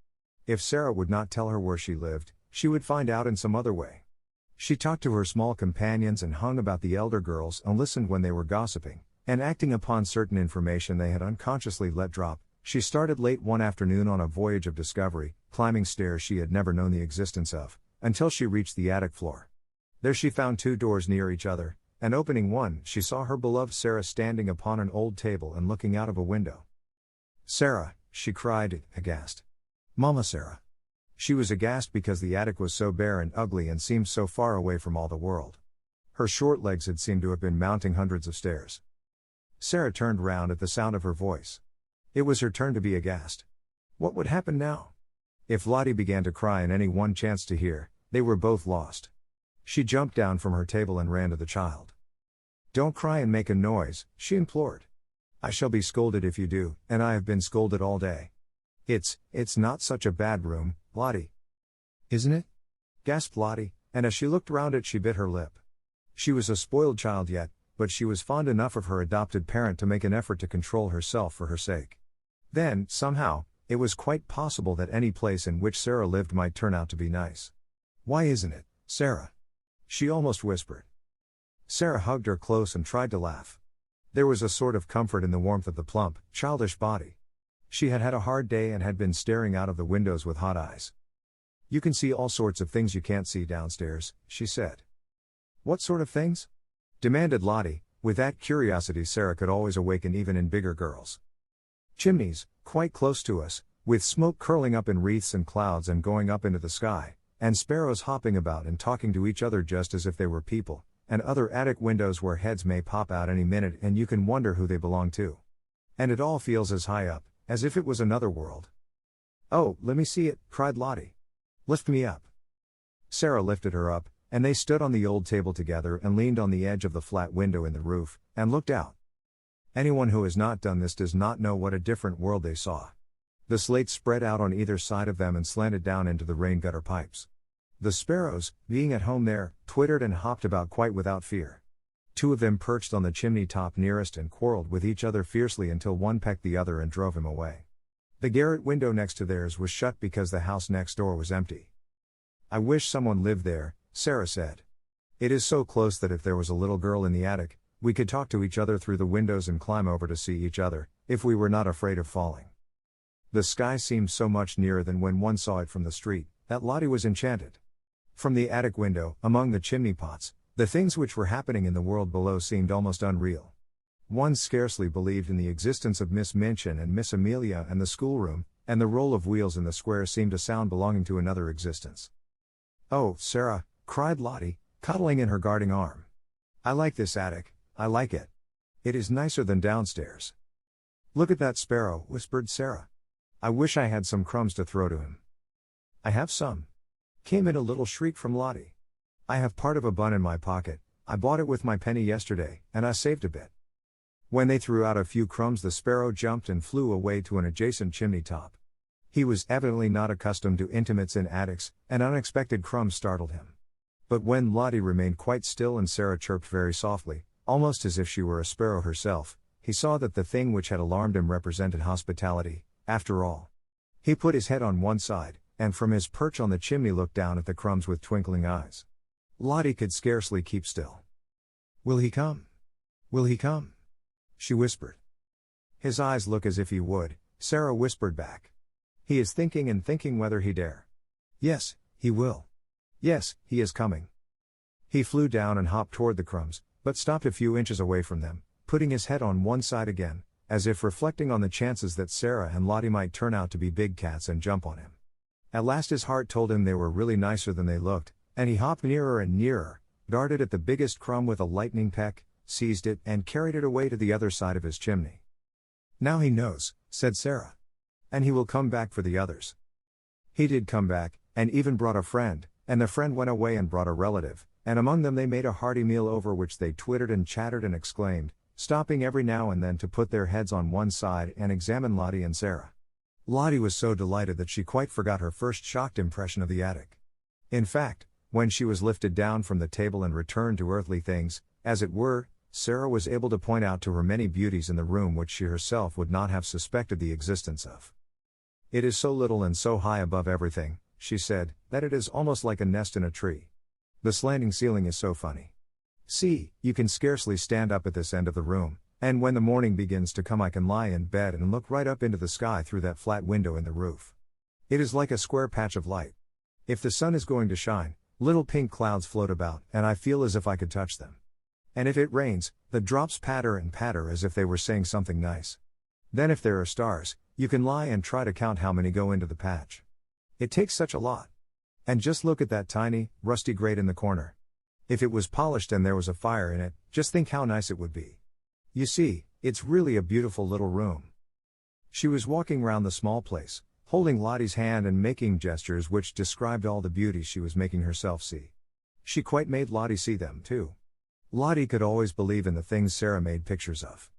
Speaker 2: If Sarah would not tell her where she lived, she would find out in some other way. She talked to her small companions and hung about the elder girls and listened when they were gossiping, and acting upon certain information they had unconsciously let drop. She started late one afternoon on a voyage of discovery, climbing stairs she had never known the existence of, until she reached the attic floor. There she found 2 doors near each other, and opening one, she saw her beloved Sarah standing upon an old table and looking out of a window. Sarah, she cried, aghast. Mama Sarah. She was aghast because the attic was so bare and ugly and seemed so far away from all the world. Her short legs had seemed to have been mounting hundreds of stairs. Sarah turned round at the sound of her voice. It was her turn to be aghast. What would happen now? If Lottie began to cry and any one chanced to hear, they were both lost. She jumped down from her table and ran to the child. Don't cry and make a noise, she implored. I shall be scolded if you do, and I have been scolded all day. It's not such a bad room, Lottie. Isn't it? Gasped Lottie, and as she looked round it she bit her lip. She was a spoiled child yet, but she was fond enough of her adopted parent to make an effort to control herself for her sake. Then, somehow, it was quite possible that any place in which Sarah lived might turn out to be nice. Why isn't it, Sarah? She almost whispered. Sarah hugged her close and tried to laugh. There was a sort of comfort in the warmth of the plump, childish body. She had had a hard day and had been staring out of the windows with hot eyes. You can see all sorts of things you can't see downstairs, she said. What sort of things? Demanded Lottie, with that curiosity Sarah could always awaken even in bigger girls. Chimneys, quite close to us, with smoke curling up in wreaths and clouds and going up into the sky, and sparrows hopping about and talking to each other just as if they were people, and other attic windows where heads may pop out any minute and you can wonder who they belong to. And it all feels as high up, as if it was another world. Oh, let me see it, cried Lottie. Lift me up. Sarah lifted her up, and they stood on the old table together and leaned on the edge of the flat window in the roof, and looked out. Anyone who has not done this does not know what a different world they saw. The slates spread out on either side of them and slanted down into the rain gutter pipes. The sparrows, being at home there, twittered and hopped about quite without fear. 2 of them perched on the chimney top nearest and quarreled with each other fiercely until one pecked the other and drove him away. The garret window next to theirs was shut because the house next door was empty. I wish someone lived there, Sarah said. It is so close that if there was a little girl in the attic, we could talk to each other through the windows and climb over to see each other, if we were not afraid of falling. The sky seemed so much nearer than when one saw it from the street, that Lottie was enchanted. From the attic window, among the chimney pots, the things which were happening in the world below seemed almost unreal. One scarcely believed in the existence of Miss Minchin and Miss Amelia and the schoolroom, and the roll of wheels in the square seemed a sound belonging to another existence. Oh, Sarah, cried Lottie, cuddling in her guarding arm. I like this attic, I like it. It is nicer than downstairs. Look at that sparrow, whispered Sarah. I wish I had some crumbs to throw to him. I have some. Came in a little shriek from Lottie. I have part of a bun in my pocket, I bought it with my penny yesterday, and I saved a bit. When they threw out a few crumbs the sparrow jumped and flew away to an adjacent chimney top. He was evidently not accustomed to intimates in attics, and unexpected crumbs startled him. But when Lottie remained quite still and Sarah chirped very softly, almost as if she were a sparrow herself, he saw that the thing which had alarmed him represented hospitality, after all. He put his head on one side, and from his perch on the chimney looked down at the crumbs with twinkling eyes. Lottie could scarcely keep still. Will he come? Will he come? She whispered. His eyes look as if he would, Sarah whispered back. He is thinking and thinking whether he dare. Yes, he will. Yes, he is coming. He flew down and hopped toward the crumbs, but stopped a few inches away from them, putting his head on one side again, as if reflecting on the chances that Sarah and Lottie might turn out to be big cats and jump on him. At last his heart told him they were really nicer than they looked, and he hopped nearer and nearer, darted at the biggest crumb with a lightning peck, seized it and carried it away to the other side of his chimney. Now he knows, said Sarah. And he will come back for the others. He did come back, and even brought a friend, and the friend went away and brought a relative, and among them they made a hearty meal over which they twittered and chattered and exclaimed, stopping every now and then to put their heads on one side and examine Lottie and Sarah. Lottie was so delighted that she quite forgot her first shocked impression of the attic. In fact, when she was lifted down from the table and returned to earthly things, as it were, Sarah was able to point out to her many beauties in the room which she herself would not have suspected the existence of. It is so little and so high above everything, she said, that it is almost like a nest in a tree. The slanting ceiling is so funny. See, you can scarcely stand up at this end of the room, and when the morning begins to come I can lie in bed and look right up into the sky through that flat window in the roof. It is like a square patch of light. If the sun is going to shine, little pink clouds float about, and I feel as if I could touch them. And if it rains, the drops patter and patter as if they were saying something nice. Then if there are stars, you can lie and try to count how many go into the patch. It takes such a lot. And just look at that tiny, rusty grate in the corner. If it was polished and there was a fire in it, just think how nice it would be. You see, it's really a beautiful little room. She was walking round the small place, holding Lottie's hand and making gestures which described all the beauties she was making herself see. She quite made Lottie see them, too. Lottie could always believe in the things Sarah made pictures of.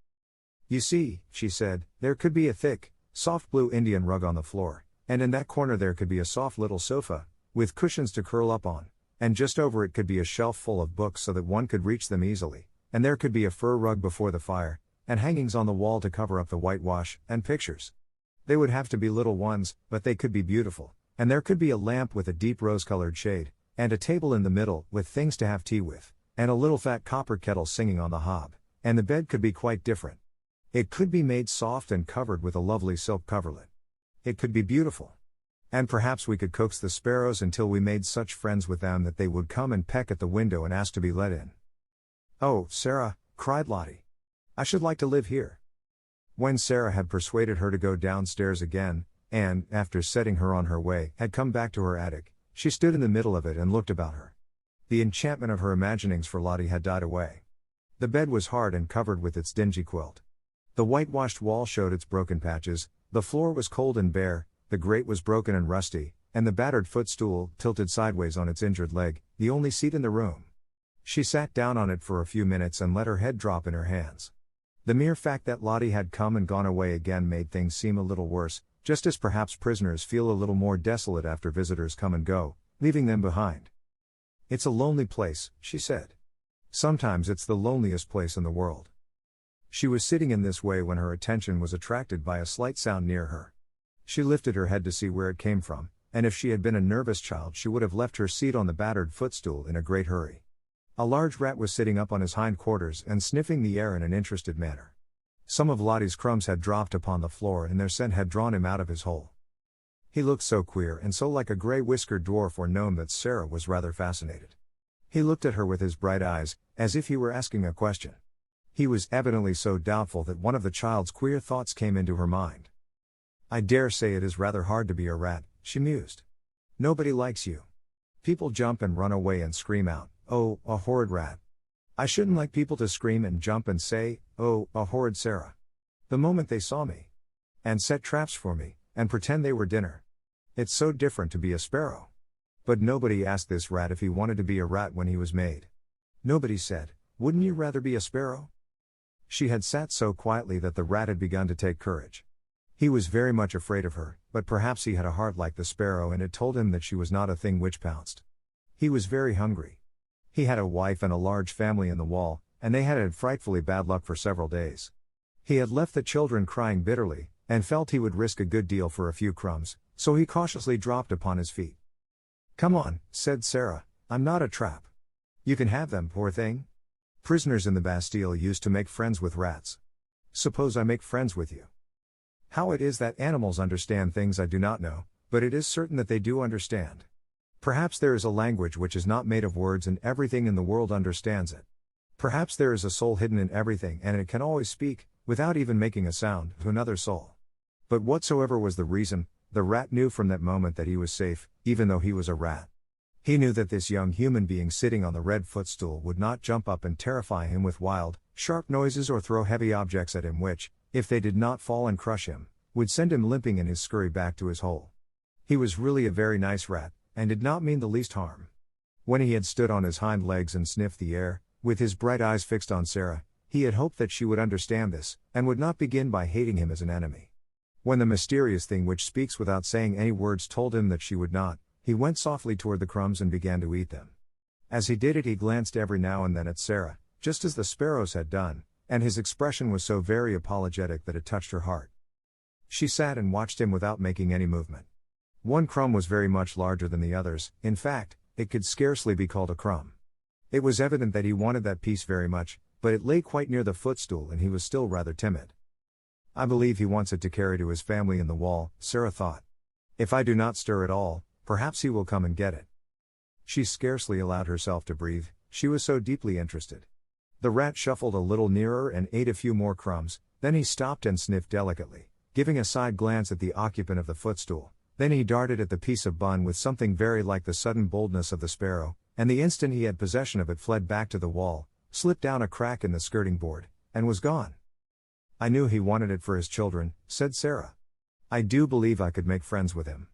Speaker 2: You see, she said, there could be a thick, soft blue Indian rug on the floor, and in that corner there could be a soft little sofa, with cushions to curl up on, and just over it could be a shelf full of books so that one could reach them easily, and there could be a fur rug before the fire, and hangings on the wall to cover up the whitewash, and pictures. They would have to be little ones, but they could be beautiful, and there could be a lamp with a deep rose-colored shade, and a table in the middle with things to have tea with, and a little fat copper kettle singing on the hob, and the bed could be quite different. It could be made soft and covered with a lovely silk coverlet. It could be beautiful. And perhaps we could coax the sparrows until we made such friends with them that they would come and peck at the window and ask to be let in. Oh, Sarah, cried Lottie. I should like to live here. When Sarah had persuaded her to go downstairs again, and, after setting her on her way, had come back to her attic, she stood in the middle of it and looked about her. The enchantment of her imaginings for Lottie had died away. The bed was hard and covered with its dingy quilt. The whitewashed wall showed its broken patches, the floor was cold and bare, the grate was broken and rusty, and the battered footstool, tilted sideways on its injured leg, the only seat in the room. She sat down on it for a few minutes and let her head drop in her hands. The mere fact that Lottie had come and gone away again made things seem a little worse, just as perhaps prisoners feel a little more desolate after visitors come and go, leaving them behind. It's a lonely place, she said. Sometimes it's the loneliest place in the world. She was sitting in this way when her attention was attracted by a slight sound near her. She lifted her head to see where it came from, and if she had been a nervous child she would have left her seat on the battered footstool in a great hurry. A large rat was sitting up on his hindquarters and sniffing the air in an interested manner. Some of Lottie's crumbs had dropped upon the floor and their scent had drawn him out of his hole. He looked so queer and so like a grey-whiskered dwarf or gnome that Sarah was rather fascinated. He looked at her with his bright eyes, as if he were asking a question. He was evidently so doubtful that one of the child's queer thoughts came into her mind. I dare say it is rather hard to be a rat, she mused. Nobody likes you. People jump and run away and scream out, oh, a horrid rat. I shouldn't like people to scream and jump and say, oh, a horrid Sarah. The moment they saw me. And set traps for me, and pretend they were dinner. It's so different to be a sparrow. But nobody asked this rat if he wanted to be a rat when he was made. Nobody said, wouldn't you rather be a sparrow? She had sat so quietly that the rat had begun to take courage. He was very much afraid of her, but perhaps he had a heart like the sparrow and it told him that she was not a thing which pounced. He was very hungry. He had a wife and a large family in the wall, and they had had frightfully bad luck for several days. He had left the children crying bitterly, and felt he would risk a good deal for a few crumbs, so he cautiously dropped upon his feet. Come on, said Sarah, I'm not a trap. You can have them, poor thing. Prisoners in the Bastille used to make friends with rats. Suppose I make friends with you. How it is that animals understand things I do not know, but it is certain that they do understand. Perhaps there is a language which is not made of words and everything in the world understands it. Perhaps there is a soul hidden in everything and it can always speak, without even making a sound, to another soul. But whatsoever was the reason, the rat knew from that moment that he was safe, even though he was a rat. He knew that this young human being sitting on the red footstool would not jump up and terrify him with wild, sharp noises or throw heavy objects at him which, if they did not fall and crush him, would send him limping in his scurry back to his hole. He was really a very nice rat, and did not mean the least harm. When he had stood on his hind legs and sniffed the air, with his bright eyes fixed on Sarah, he had hoped that she would understand this, and would not begin by hating him as an enemy. When the mysterious thing which speaks without saying any words told him that she would not, he went softly toward the crumbs and began to eat them. As he did it, he glanced every now and then at Sarah, just as the sparrows had done, and his expression was so very apologetic that it touched her heart. She sat and watched him without making any movement. One crumb was very much larger than the others, in fact, it could scarcely be called a crumb. It was evident that he wanted that piece very much, but it lay quite near the footstool and he was still rather timid. I believe he wants it to carry to his family in the wall, Sarah thought. If I do not stir at all, perhaps he will come and get it. She scarcely allowed herself to breathe, she was so deeply interested. The rat shuffled a little nearer and ate a few more crumbs, then he stopped and sniffed delicately, giving a side glance at the occupant of the footstool. Then he darted at the piece of bun with something very like the sudden boldness of the sparrow, and the instant he had possession of it fled back to the wall, slipped down a crack in the skirting board, and was gone. I knew he wanted it for his children, said Sarah. I do believe I could make friends with him.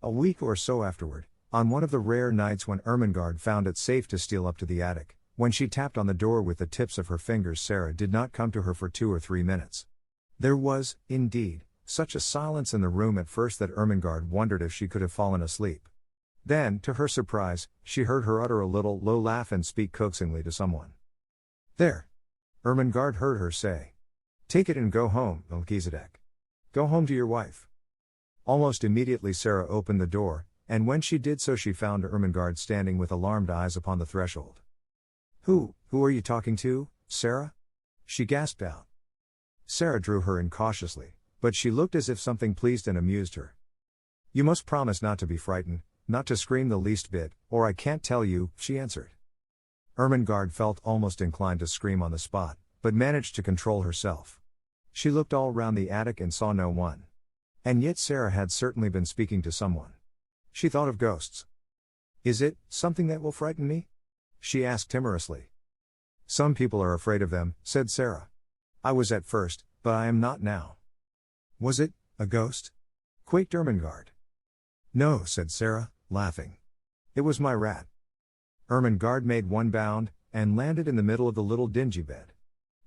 Speaker 2: A week or so afterward, on one of the rare nights when Ermengarde found it safe to steal up to the attic, when she tapped on the door with the tips of her fingers, Sarah did not come to her for 2 or 3 minutes. There was, indeed, such a silence in the room at first that Ermengarde wondered if she could have fallen asleep. Then, to her surprise, she heard her utter a little low laugh and speak coaxingly to someone. There! Ermengarde heard her say. Take it and go home, Melchizedek. Go home to your wife. Almost immediately Sarah opened the door, and when she did so she found Ermengarde standing with alarmed eyes upon the threshold. Who are you talking to, Sarah? She gasped out. Sarah drew her in cautiously, but she looked as if something pleased and amused her. You must promise not to be frightened, not to scream the least bit, or I can't tell you, she answered. Ermengarde felt almost inclined to scream on the spot, but managed to control herself. She looked all round the attic and saw no one. And yet Sarah had certainly been speaking to someone. She thought of ghosts. Is it something that will frighten me? She asked timorously. Some people are afraid of them, said Sarah. I was at first, but I am not now. Was it a ghost? Quaked Ermengarde. No, said Sarah, laughing. It was my rat. Ermengarde made one bound, and landed in the middle of the little dingy bed.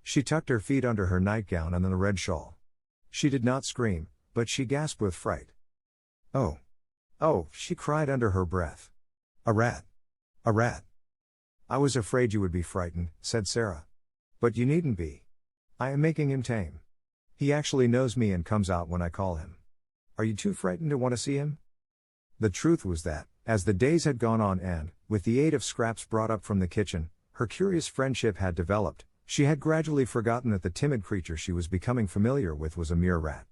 Speaker 2: She tucked her feet under her nightgown and then the red shawl. She did not scream, but she gasped with fright. Oh! Oh! She cried under her breath. A rat! A rat! I was afraid you would be frightened, said Sarah. But you needn't be. I am making him tame. He actually knows me and comes out when I call him. Are you too frightened to want to see him? The truth was that, as the days had gone on and, with the aid of scraps brought up from the kitchen, her curious friendship had developed, she had gradually forgotten that the timid creature she was becoming familiar with was a mere rat.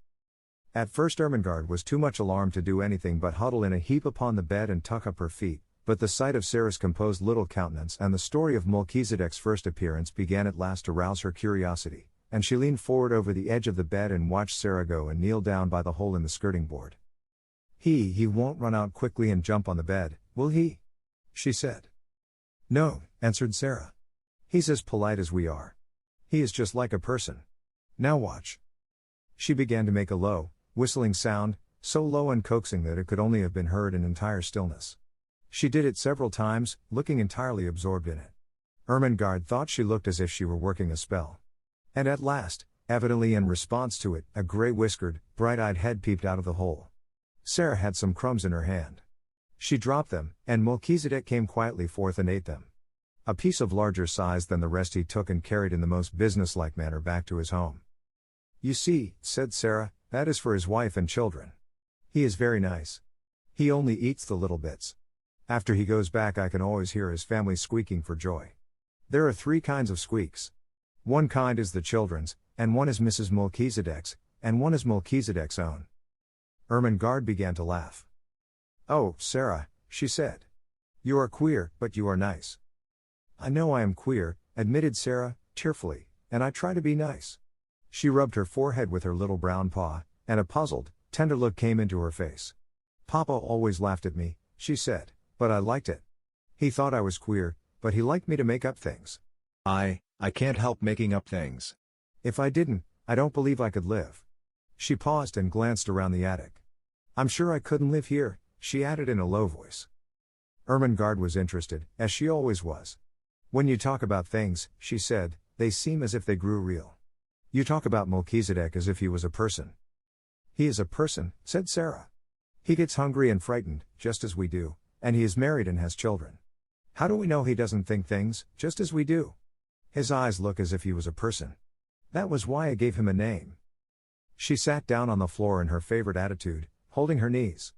Speaker 2: At first Ermengarde was too much alarmed to do anything but huddle in a heap upon the bed and tuck up her feet, but the sight of Sarah's composed little countenance and the story of Melchizedek's first appearance began at last to rouse her curiosity, and she leaned forward over the edge of the bed and watched Sarah go and kneel down by the hole in the skirting board. He won't run out quickly and jump on the bed, will he? She said. No, answered Sarah. He's as polite as we are. He is just like a person. Now watch. She began to make a low, whistling sound, so low and coaxing that it could only have been heard in entire stillness. She did it several times, looking entirely absorbed in it. Ermengarde thought she looked as if she were working a spell. And at last, evidently in response to it, a grey-whiskered, bright-eyed head peeped out of the hole. Sarah had some crumbs in her hand. She dropped them, and Melchizedek came quietly forth and ate them. A piece of larger size than the rest he took and carried in the most businesslike manner back to his home. You see, said Sarah, that is for his wife and children. He is very nice. He only eats the little bits. After he goes back I can always hear his family squeaking for joy. There are 3 kinds of squeaks. One kind is the children's, and one is Mrs. Melchizedek's, and one is Melchizedek's own. Ermengarde began to laugh. "Oh, Sarah," she said. "You are queer, but you are nice." "I know I am queer," admitted Sarah, tearfully, "and I try to be nice." She rubbed her forehead with her little brown paw, and a puzzled, tender look came into her face. "Papa always laughed at me," she said, "but I liked it. He thought I was queer, but he liked me to make up things. I can't help making up things. If I didn't, I don't believe I could live." She paused and glanced around the attic. "I'm sure I couldn't live here," she added in a low voice. Ermengarde was interested, as she always was. "When you talk about things," she said, "they seem as if they grew real. You talk about Melchizedek as if he was a person." "He is a person," said Sarah. "He gets hungry and frightened, just as we do, and he is married and has children. How do we know he doesn't think things, just as we do? His eyes look as if he was a person. That was why I gave him a name." She sat down on the floor in her favorite attitude, holding her knees.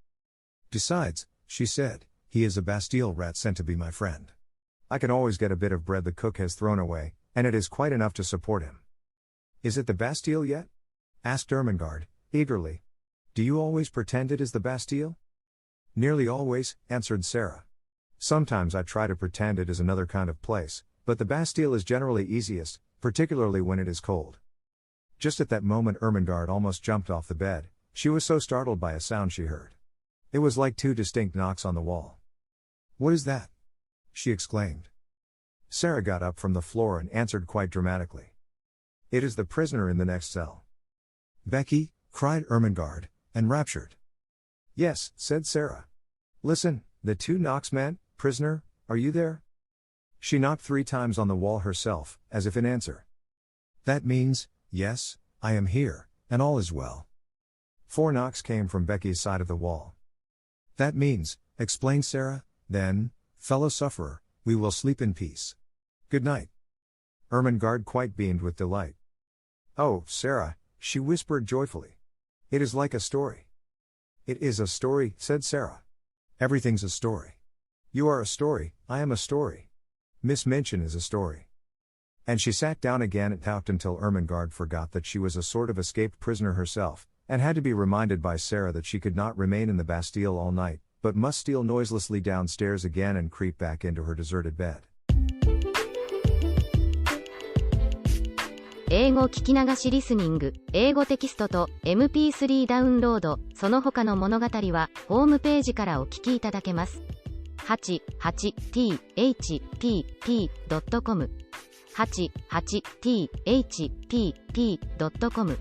Speaker 2: "Besides," she said, "he is a Bastille rat sent to be my friend. I can always get a bit of bread the cook has thrown away, and it is quite enough to support him." "Is it the Bastille yet?" asked Ermengarde, eagerly. "Do you always pretend it is the Bastille?" "Nearly always," answered Sarah. "Sometimes I try to pretend it is another kind of place, but the Bastille is generally easiest, particularly when it is cold." Just at that moment Ermengarde almost jumped off the bed, she was so startled by a sound she heard. It was like 2 distinct knocks on the wall. "What is that?" she exclaimed. Sarah got up from the floor and answered quite dramatically. "It is the prisoner in the next cell." "Becky," cried Ermengarde, enraptured. "Yes," said Sarah. "Listen, the 2 knocks meant, 'Prisoner, are you there?'" She knocked 3 times on the wall herself, as if in answer. "That means, 'Yes, I am here, and all is well.'" 4 knocks came from Becky's side of the wall. "That means," explained Sarah, "then, fellow sufferer, we will sleep in peace. Good night." Ermengarde quite beamed with delight. "Oh, Sarah," she whispered joyfully. "It is like a story." "It is a story," said Sarah. "Everything's a story. You are a story, I am a story. Miss Minchin is a story." And she sat down again and talked until Ermengarde forgot that she was a sort of escaped prisoner herself, and had to be reminded by Sarah that she could not remain in the Bastille all night, but must steal noiselessly downstairs again and creep back into her deserted bed.
Speaker 1: 英語聞き流しリスニング、英語テキストと MP3 ダウンロード、その他の物語はホームページからお聞きいただけます。88thpp.com 88thpp.com